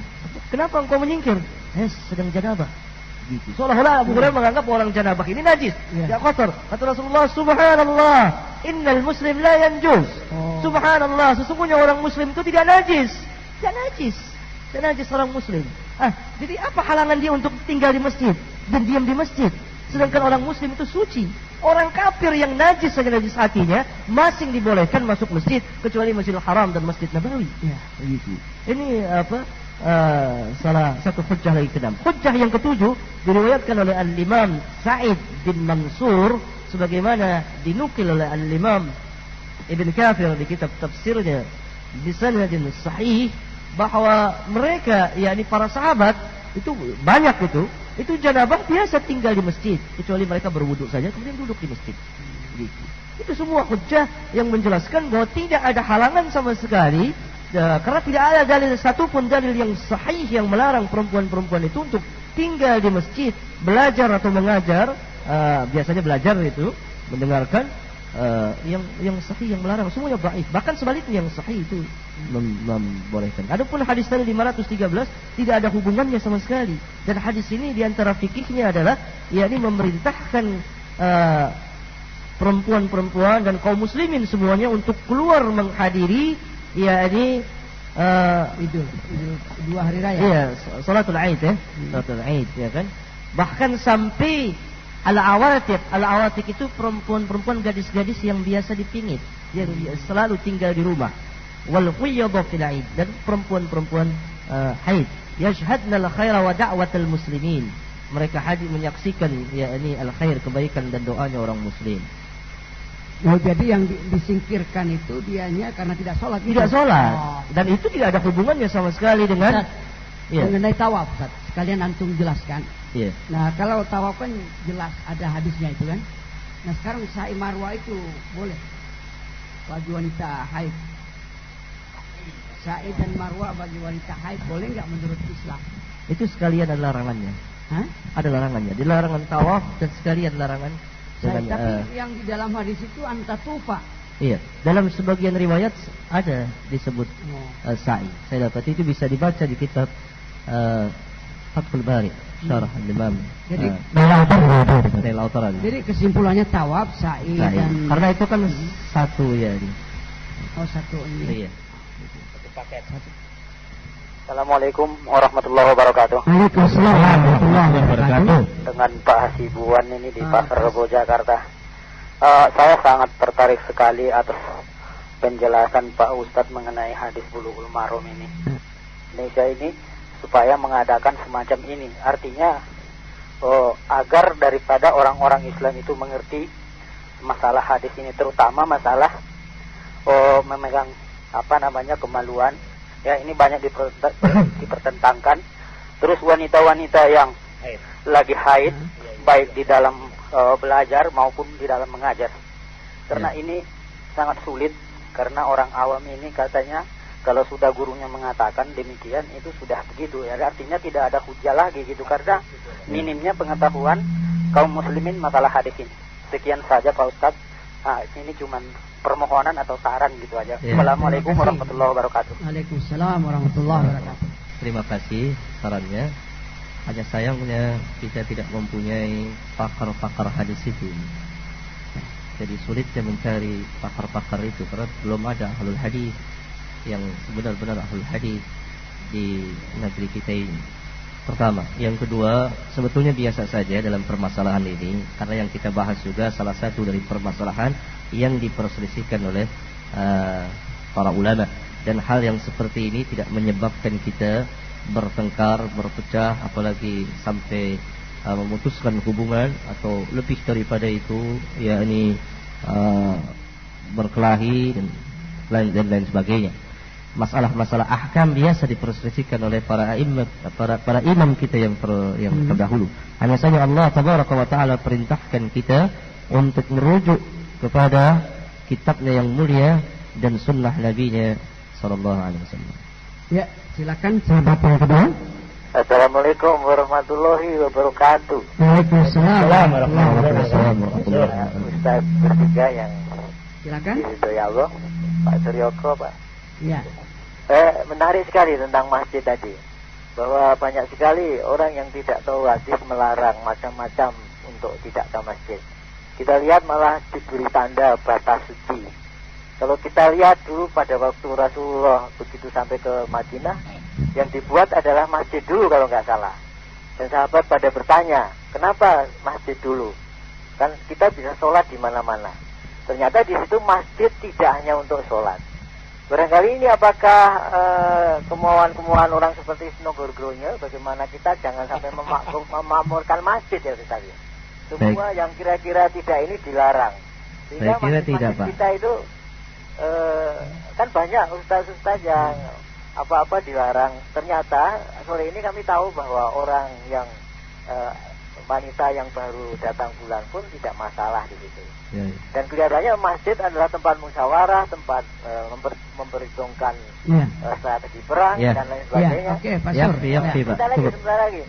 Kenapa engkau menyingkir? Sedang janabah. Gitu. Seolah-olah Abu Hurairah menganggap orang janabah ini najis, tidak kotor. Kata Rasulullah, subhanallah, innal muslim la yanjus. Subhanallah, sesungguhnya orang muslim itu tidak najis. Tidak najis orang muslim. Jadi apa halangan dia untuk tinggal di masjid dan diam di masjid? Sedangkan orang muslim itu suci. Orang kafir yang najis saja, najis hatinya, masing dibolehkan masuk masjid kecuali Masjidil Haram dan Masjid Nabawi. Gitu. Ini salah satu hujjah lagi ke-6. Hujjah yang ke-7 diriwayatkan oleh Al-Imam Sa'id bin Mansur sebagaimana dinukil oleh Al-Imam Ibn Kathir di kitab tafsirnya bisanadin sahih, bahwa mereka, yakni para sahabat itu banyak itu janabah biasa tinggal di masjid kecuali mereka berwudu saja kemudian duduk di masjid. Gitu. Itu semua hujjah yang menjelaskan bahwa tidak ada halangan sama sekali. Karena tidak ada dalil satupun dalil yang sahih yang melarang perempuan-perempuan itu untuk tinggal di masjid, belajar atau mengajar. Biasanya belajar itu, mendengarkan. Yang sahih yang melarang semuanya dhaif. Bahkan sebaliknya yang sahih itu membolehkan. Adapun hadis tadi 513 tidak ada hubungannya sama sekali. Dan hadis ini diantara fikihnya adalah yakni memerintahkan perempuan-perempuan dan kaum muslimin semuanya untuk keluar menghadiri yakni Idul 2 hari raya. Iya, salatul Aid ya. Salatul Aid ya kan. Bahkan sampai al-awatik itu perempuan-perempuan gadis-gadis yang biasa dipingit, yang selalu tinggal di rumah. Wal quyadha fil Aid, dan perempuan-perempuan haid. Yashhadna al-khaira wa da'watal muslimin. Mereka hadir menyaksikan yakni al-khair, kebaikan dan doanya orang muslim. Jadi yang disingkirkan itu dianya karena tidak sholat. Tidak sholat. Dan itu tidak ada hubungannya sama sekali dengan mengenai tawaf. Sekalian antum jelaskan. Iya. Nah, kalau tawaf kan jelas ada hadisnya itu kan. Nah, sekarang sa'i marwah itu boleh bagi wanita haid. Sa'i dan marwah bagi wanita haid boleh nggak menurut Islam? Itu sekalian ada larangannya. Hah? Ada larangannya. Di larangan tawaf dan sekalian larangan Tapi yang di dalam hadis itu anta tufa. Iya, dalam sebagian riwayat ada disebut sa'i. Saya dapat itu bisa dibaca di kitab Fathul Bari, Syarah Al-Imam. Jadi Jadi kesimpulannya tawaf, sa'i dan karena itu kan satu ya. Oh, satu ini. Iya. Satu paket. Assalamualaikum warahmatullahi wabarakatuh. Waalaikumsalam warahmatullahi wabarakatuh. Dengan Pak Hasibuan ini di Pasar Rebo Jakarta. Saya sangat tertarik sekali atas penjelasan Pak Ustadz mengenai hadis Bulughul Maram ini. Indonesia ini supaya mengadakan semacam ini, artinya agar daripada orang-orang Islam itu mengerti masalah hadis ini, terutama masalah memegang kemaluan. Ya, ini banyak dipertentangkan. Terus wanita-wanita yang lagi haid, baik di dalam belajar maupun di dalam mengajar. Karena ini sangat sulit, karena orang awam ini katanya kalau sudah gurunya mengatakan demikian itu sudah begitu ya, artinya tidak ada hujah lagi gitu, karena minimnya pengetahuan kaum muslimin masalah hadis ini. Sekian saja Pak Ustadz. Ini cuman permohonan atau saran gitu aja. Assalamualaikum warahmatullahi wabarakatuh. Waalaikumsalam warahmatullahi wabarakatuh. Terima kasih sarannya. Hanya sayangnya kita tidak mempunyai pakar-pakar hadis itu. Jadi sulitnya mencari pakar-pakar itu karena belum ada ahlul hadis yang benar-benar ahlul hadis di negeri kita ini. Pertama, yang kedua, sebetulnya biasa saja dalam permasalahan ini, karena yang kita bahas juga salah satu dari permasalahan yang diperselisihkan oleh para ulama, dan hal yang seperti ini tidak menyebabkan kita bertengkar, berpecah, apalagi sampai memutuskan hubungan atau lebih daripada itu, yakni berkelahi dan lain sebagainya. Masalah-masalah ahkam biasa diperselisihkan oleh para imam kita yang terdahulu. Hanya saja Allah tabaraka wa taala perintahkan kita untuk merujuk kepada kitabnya yang mulia dan sunnah nabinya sallallahu alaihi wasallam. Ya, silakan sahabat yang kedua. Assalamualaikum warahmatullahi wabarakatuh. Waalaikumsalam warahmatullahi wabarakatuh. Ustaz bertiga yang silakan. Ridho ya Allah, Pak Suryoko, Pak. Ya. Menarik sekali tentang masjid tadi, bahwa banyak sekali orang yang tidak tahu hadis melarang macam-macam untuk tidak ke masjid. Kita lihat malah diberi tanda batas suci. Kalau kita lihat dulu pada waktu Rasulullah begitu sampai ke Madinah, yang dibuat adalah masjid dulu kalau nggak salah. Dan sahabat pada bertanya, kenapa masjid dulu? Kan kita bisa sholat di mana-mana. Ternyata di situ masjid tidak hanya untuk sholat. Barangkali ini apakah kemauan-kemauan orang seperti Snogorgronya, bagaimana kita jangan sampai memakmurkan masjid ya Ustaz. Semua yang kira-kira tidak ini dilarang. Sehingga masjid kita itu kan banyak ustaz-ustaz yang apa-apa dilarang. Ternyata sore ini kami tahu bahwa orang yang wanita yang baru datang bulan pun tidak masalah di situ. Ya. Dan kelihatannya masjid adalah tempat musyawarah, tempat memperhitungkan strategi perang dan lain sebagainya. Oke, Pak Sur. Sebentar lagi.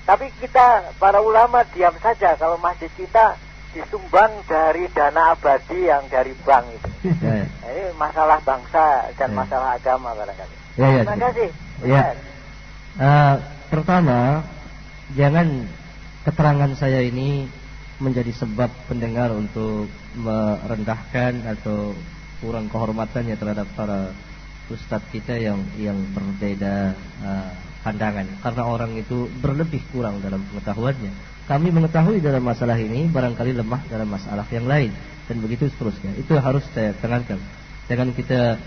Tapi kita para ulama diam saja kalau masjid kita disumbang dari dana abadi yang dari bank itu. Nah, ini masalah bangsa dan masalah agama barangkali. Terima kasih. Pertama, jangan keterangan saya ini menjadi sebab pendengar untuk merendahkan atau kurang kehormatannya terhadap para ustadz kita yang berbeda pandangan, karena orang itu berlebih kurang dalam pengetahuannya. Kami mengetahui dalam masalah ini, barangkali lemah dalam masalah yang lain, dan begitu seterusnya. Itu harus saya tekankan. Jangan kita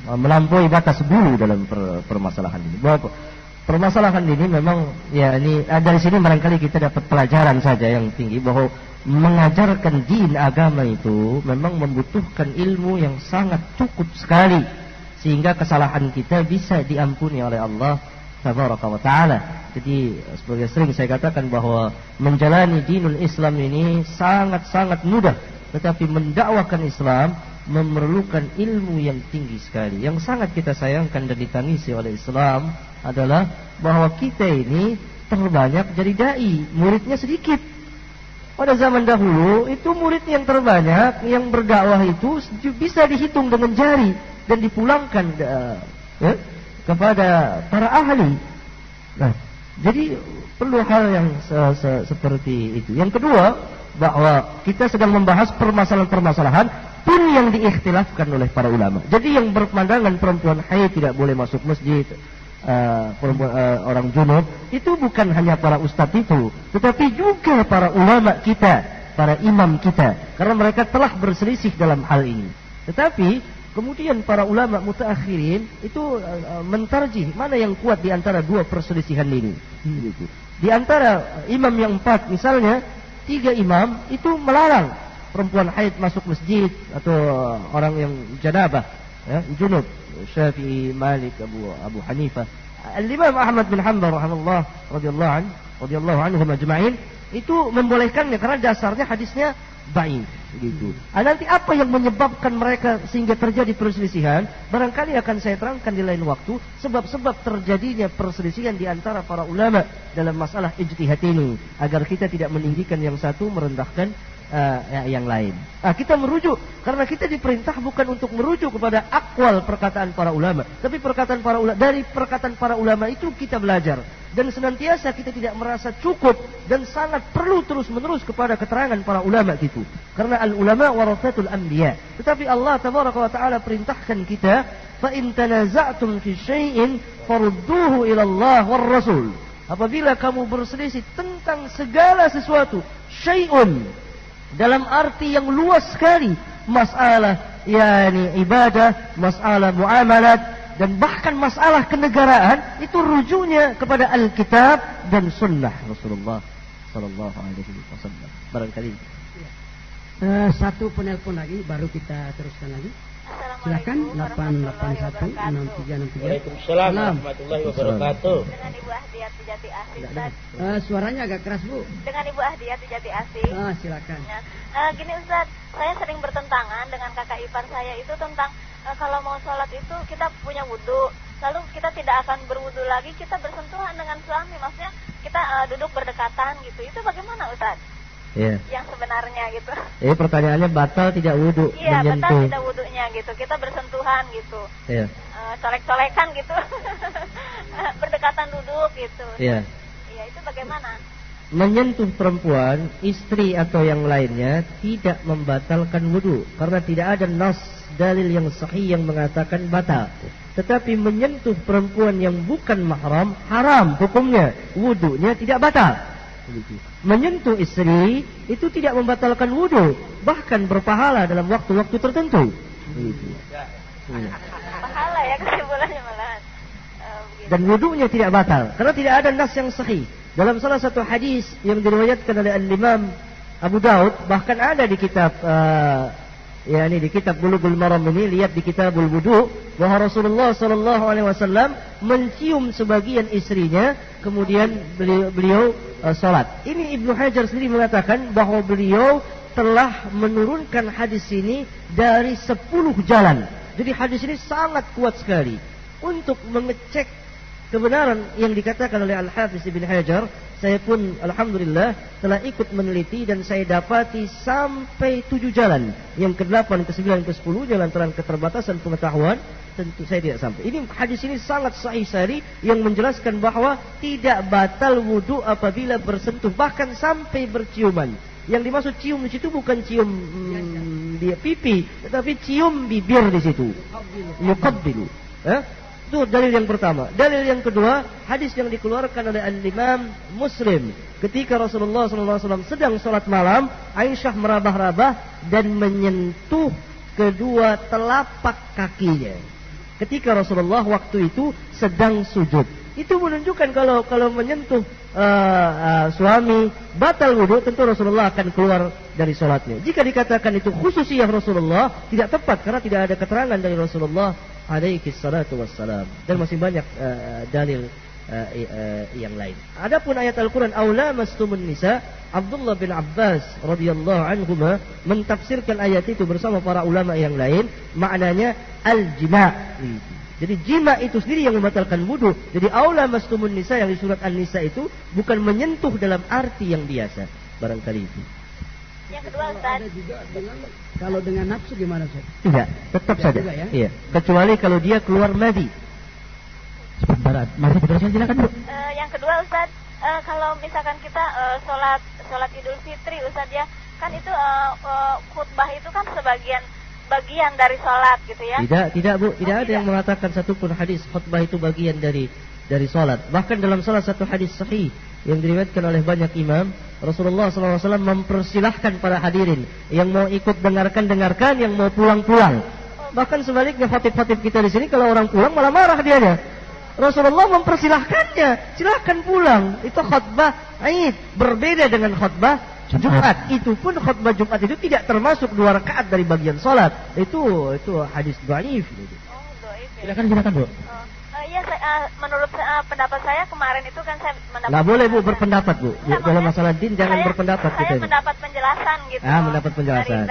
melampaui batas dulu dalam permasalahan ini. Bahwa permasalahan ini memang dari sini barangkali kita dapat pelajaran saja yang tinggi, bahwa mengajarkan din agama itu memang membutuhkan ilmu yang sangat cukup sekali, sehingga kesalahan kita bisa diampuni oleh Allah tabaraka wa ta'ala. Jadi sebagai sering saya katakan bahwa menjalani dinul Islam ini sangat-sangat mudah, tetapi mendakwakan Islam memerlukan ilmu yang tinggi sekali. Yang sangat kita sayangkan dan ditangisi oleh Islam adalah bahwa kita ini terbanyak jadi dai, muridnya sedikit. Pada zaman dahulu itu murid yang terbanyak yang berdakwah itu bisa dihitung dengan jari dan dipulangkan kepada para ahli. Nah, jadi perlu hal yang seperti itu. Yang kedua, bahwa kita sedang membahas permasalahan-permasalahan pun yang diikhtilafkan oleh para ulama. Jadi yang berpandangan perempuan haid tidak boleh masuk masjid, orang junub, itu bukan hanya para ustadz itu, tetapi juga para ulama kita, para imam kita, karena mereka telah berselisih dalam hal ini. Tetapi kemudian para ulama mutaakhirin itu mentarjih mana yang kuat di antara dua perselisihan ini. Di antara imam yang 4, misalnya 3 imam itu melarang perempuan haid masuk masjid atau orang yang janabah, junub. Syafi'i, Malik, Abu Hanifah, Al-Imam Ahmad bin Hanbal rahimahullah radhiyallahu anhu majma'in itu membolehkannya karena dasarnya hadisnya dhaif gitu. Nanti apa yang menyebabkan mereka sehingga terjadi perselisihan barangkali akan saya terangkan di lain waktu, sebab-sebab terjadinya perselisihan di antara para ulama dalam masalah ijtihad ini agar kita tidak meninggikan yang satu merendahkan yang lain. Kita merujuk karena kita diperintah bukan untuk merujuk kepada akwal perkataan para ulama, tapi perkataan para ulama, dari perkataan para ulama itu kita belajar dan senantiasa kita tidak merasa cukup dan sangat perlu terus-menerus kepada keterangan para ulama itu. Karena al ulama warathatul anbiya. Tetapi Allah tabaraka wa taala perintahkan kita, fa in tanaza'tum fi syai'in farudduhu ila Allah war rasul. Apabila kamu berselisih tentang segala sesuatu, syai'un dalam arti yang luas sekali, masalah ibadah, masalah muamalat, dan bahkan masalah kenegaraan, itu rujuknya kepada Alkitab dan Sunnah Rasulullah Sallallahu Alaihi Wasallam. Barangkali satu penelpon lagi, baru kita teruskan lagi. Silakan 8816363. Waalaikumsalam warahmatullahi wabarakatuh. Dengan Ibu Ahdiat di Jati Asih. Suaranya agak keras, Bu. Dengan Ibu Ahdiat di Jati Asih. Silakan. Gini Ustaz, saya sering bertentangan dengan kakak ipar saya itu tentang kalau mau sholat itu kita punya wudu, lalu kita tidak akan berwudu lagi, kita bersentuhan dengan suami, maksudnya kita duduk berdekatan gitu. Itu bagaimana Ustaz? Iya. Yang sebenarnya gitu. Pertanyaannya batal tidak wudu? Iya, batal tidak wudunya gitu. Kita bersentuhan gitu. Iya. Colek-colekan gitu. Berdekatan duduk gitu. Iya. Iya, itu bagaimana? Menyentuh perempuan, istri atau yang lainnya tidak membatalkan wudu karena tidak ada nas dalil yang sahih yang mengatakan batal. Tetapi menyentuh perempuan yang bukan mahram haram hukumnya, wudunya tidak batal. Menyentuh istri itu tidak membatalkan wudu, bahkan berpahala dalam waktu-waktu tertentu. Pahala ya kesimpulannya malahan. Dan wudunya tidak batal karena tidak ada nas yang sahih. Dalam salah satu hadis yang diriwayatkan oleh Al-Imam Abu Daud, bahkan ada di kitab di kitab Bulughul Maram ini, lihat di Kitabul Wudu, bahwa Rasulullah sallallahu alaihi wasallam mencium sebagian istrinya, kemudian beliau salat. Ini Ibnu Hajar sendiri mengatakan bahwa beliau telah menurunkan hadis ini dari 10 jalan. Jadi hadis ini sangat kuat sekali untuk mengecek kebenaran yang dikatakan oleh Al-Hafiz Ibn Hajar. Saya pun alhamdulillah telah ikut meneliti dan saya dapati sampai 7 jalan. Yang ke-8, ke-9, ke-10 jalan terang keterbatasan pengetahuan tentu saya tidak sampai. Ini hadis ini sangat sahih sekali yang menjelaskan bahwa tidak batal wudu apabila bersentuh, bahkan sampai berciuman. Yang dimaksud cium di situ bukan cium di pipi, tetapi cium bibir di situ. Yuqabbilu. Itu dalil yang pertama. Dalil yang kedua, hadis yang dikeluarkan oleh Al-Imam Muslim. Ketika Rasulullah SAW sedang sholat malam, Aisyah merabah-rabah dan menyentuh kedua telapak kakinya. Ketika Rasulullah waktu itu sedang sujud. Itu menunjukkan kalau menyentuh suami batal wudu, tentu Rasulullah akan keluar dari sholatnya. Jika dikatakan itu khususiyah Rasulullah, tidak tepat karena tidak ada keterangan dari Rasulullah alaihi salatu wassalam. Dan masih banyak dalil yang lain. Adapun ayat Al-Quran aula mastumun nisa, Abdullah bin Abbas radhiyallahu anhuma mentafsirkan ayat itu bersama para ulama yang lain, maknanya al-jima'. Jadi jima itu sendiri yang membatalkan wudu. Jadi aula mastumun nisa yang di surat An-Nisa itu bukan menyentuh dalam arti yang biasa. Barangkali itu. Yang kedua Ustaz. Ada juga bilang kalau dengan nafsu gimana Ustaz? Tidak, tetap saja. Juga, ya? Iya. Kecuali kalau dia keluar madi. Sebentar, masih diteruskan silakan Bu. Yang kedua Ustaz, kalau misalkan kita sholat Idul Fitri Ustaz ya, kan itu khutbah itu kan bagian dari sholat gitu ya. Tidak Bu, tidak ada yang mengatakan satupun hadis khutbah itu bagian dari sholat. Bahkan dalam salah satu hadis sahih yang diriwayatkan oleh banyak imam, Rasulullah SAW mempersilahkan para hadirin yang mau ikut dengarkan, yang mau pulang. Bahkan sebaliknya khatib-khatib kita di sini kalau orang pulang malah marah dianya. Rasulullah mempersilahkannya, silakan pulang. Itu khutbah Id, berbeda dengan khutbah Jumat. Itu pun khutbah Jumat itu tidak termasuk 2 rakaat dari bagian sholat. Itu hadis dhaif. Silakan Bu. Iya, menurut pendapat saya kemarin itu kan saya mendapat. Nggak boleh Bu berpendapat Bu. Dalam masalah din jangan berpendapat kita. Saya mendapat penjelasan gitu. Mendapat penjelasan.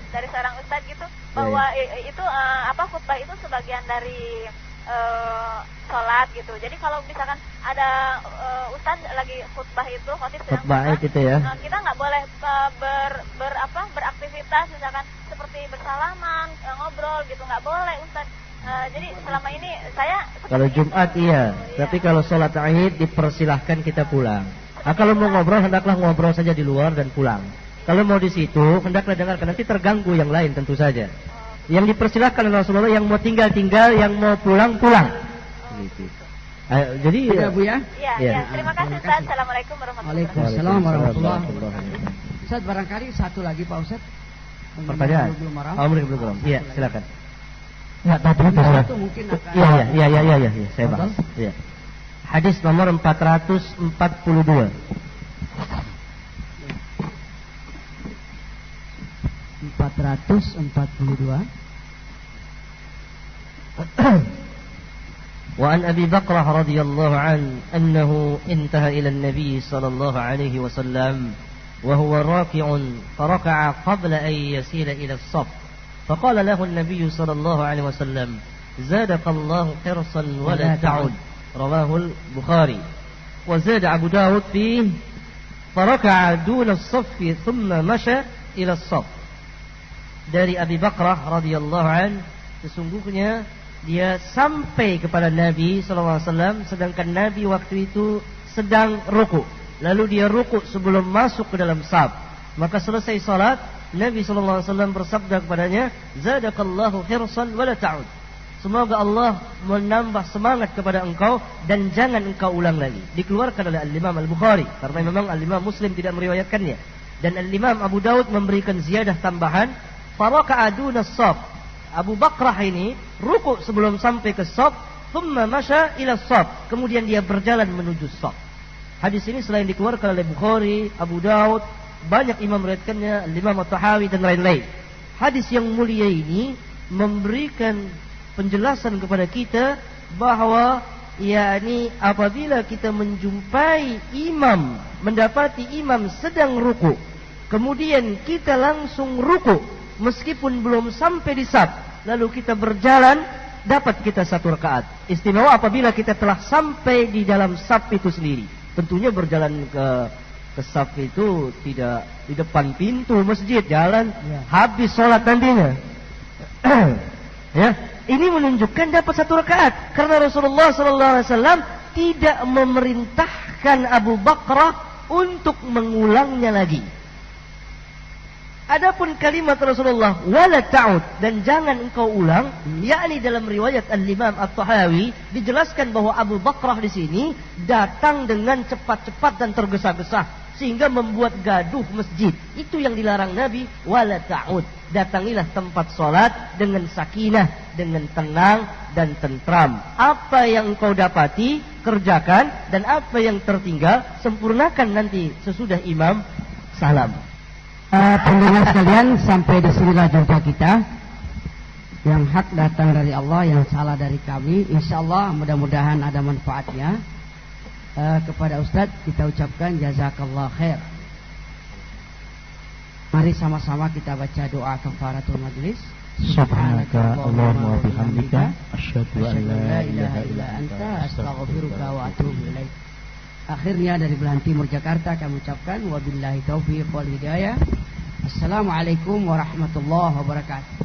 Dari seorang ustadz gitu bahwa itu khutbah itu sebagian dari sholat gitu. Jadi kalau misalkan ada ustadz lagi khutbah itu, khutbah itu ya. Kita nggak boleh beraktivitas misalkan seperti bersalaman, ngobrol gitu, nggak boleh ustadz. Jadi selama ini saya kalau Jumat iya, tapi kalau sholat Id dipersilahkan kita pulang. Kalau mau ngobrol hendaklah ngobrol saja di luar dan pulang. Kalau mau di situ hendaklah dengarkan, nanti terganggu yang lain tentu saja. Yang dipersilahkan oleh Rasulullah, yang mau tinggal, yang mau pulang. Gitu. Jadi ya Bu ya. Iya. Terima kasih Ustaz. Assalamualaikum warahmatullahi wabarakatuh. Waalaikumsalam warahmatullahi wabarakatuh. Ustaz, barangkali satu lagi Pak Ustaz. Pertanyaan. Belum. Iya, silakan. Enggak tadi itu mungkin akan. Iya, saya bahas. Iya. Hadis nomor 442. 442. وعن أبي بكرة رضي الله عنه أنه انتهى إلى النبي صلى الله عليه وسلم وهو راكع فركع قبل أن يسير إلى الصف فقال له النبي صلى الله عليه وسلم زادك الله حرصا ولا تعد رواه البخاري وزاد أبو داود فيه فركع دون الصف ثم مشى إلى الصف. Dari Abi Bakrah radhiyallahu an, sesungguhnya dia sampai kepada Nabi SAW, sedangkan Nabi waktu itu sedang ruku. Lalu dia ruku sebelum masuk ke dalam saf. Maka selesai salat, Nabi SAW bersabda kepadanya, Zadakallahu hirsan wala ta'ud. Semoga Allah menambah semangat kepada engkau dan jangan engkau ulang lagi. Dikeluarkan oleh Al-Imam Al-Bukhari karena memang Al-Imam Muslim tidak meriwayatkannya. Dan Al-Imam Abu Daud memberikan ziyadah tambahan, faraka'a duna as-saf. Abu Bakrah ini ruku sebelum sampai ke saf, thumma masya ila saf. Kemudian dia berjalan menuju saf. Hadis ini selain dikeluarkan oleh Bukhari, Abu Daud, banyak imam meriwayatkannya, Imam At-Tahawi dan lain-lain. Hadis yang mulia ini memberikan penjelasan kepada kita bahwa yakni apabila kita menjumpai imam, mendapati imam sedang ruku, kemudian kita langsung ruku meskipun belum sampai di saf, lalu kita berjalan, dapat kita 1 rakaat. Istimewa apabila kita telah sampai di dalam saf itu sendiri. Tentunya berjalan ke saf itu tidak di depan pintu masjid, jalan habis sholat nantinya. Ya, ini menunjukkan dapat 1 rakaat karena Rasulullah SAW tidak memerintahkan Abu Bakrah untuk mengulangnya lagi. Adapun kalimat Rasulullah wala ta'ud, dan jangan engkau ulang, yakni dalam riwayat Al-Imam At-Tahawi dijelaskan bahwa Abu Bakrah di sini datang dengan cepat-cepat dan tergesa-gesa sehingga membuat gaduh masjid. Itu yang dilarang Nabi, wala ta'ud. Datangilah tempat salat dengan sakinah, dengan tenang dan tentram. Apa yang engkau dapati kerjakan, dan apa yang tertinggal sempurnakan nanti sesudah imam salam. Pendengar sekalian, sampai di sinilah jumpa kita. Yang hak datang dari Allah, yang salah dari kami. Insyaallah mudah-mudahan ada manfaatnya. Kepada Ustadz kita ucapkan jazakallah khair. Mari sama-sama kita baca doa kafaratul majlis. Subhanaka Allahumma wa bihamdika asyhadu an la ilaha illa anta astaghfiruka wa atubu ilaik. Akhirnya dari belahan timur Jakarta kami ucapkan wabillahi taufiq wal hidayah. Assalamualaikum warahmatullahi wabarakatuh.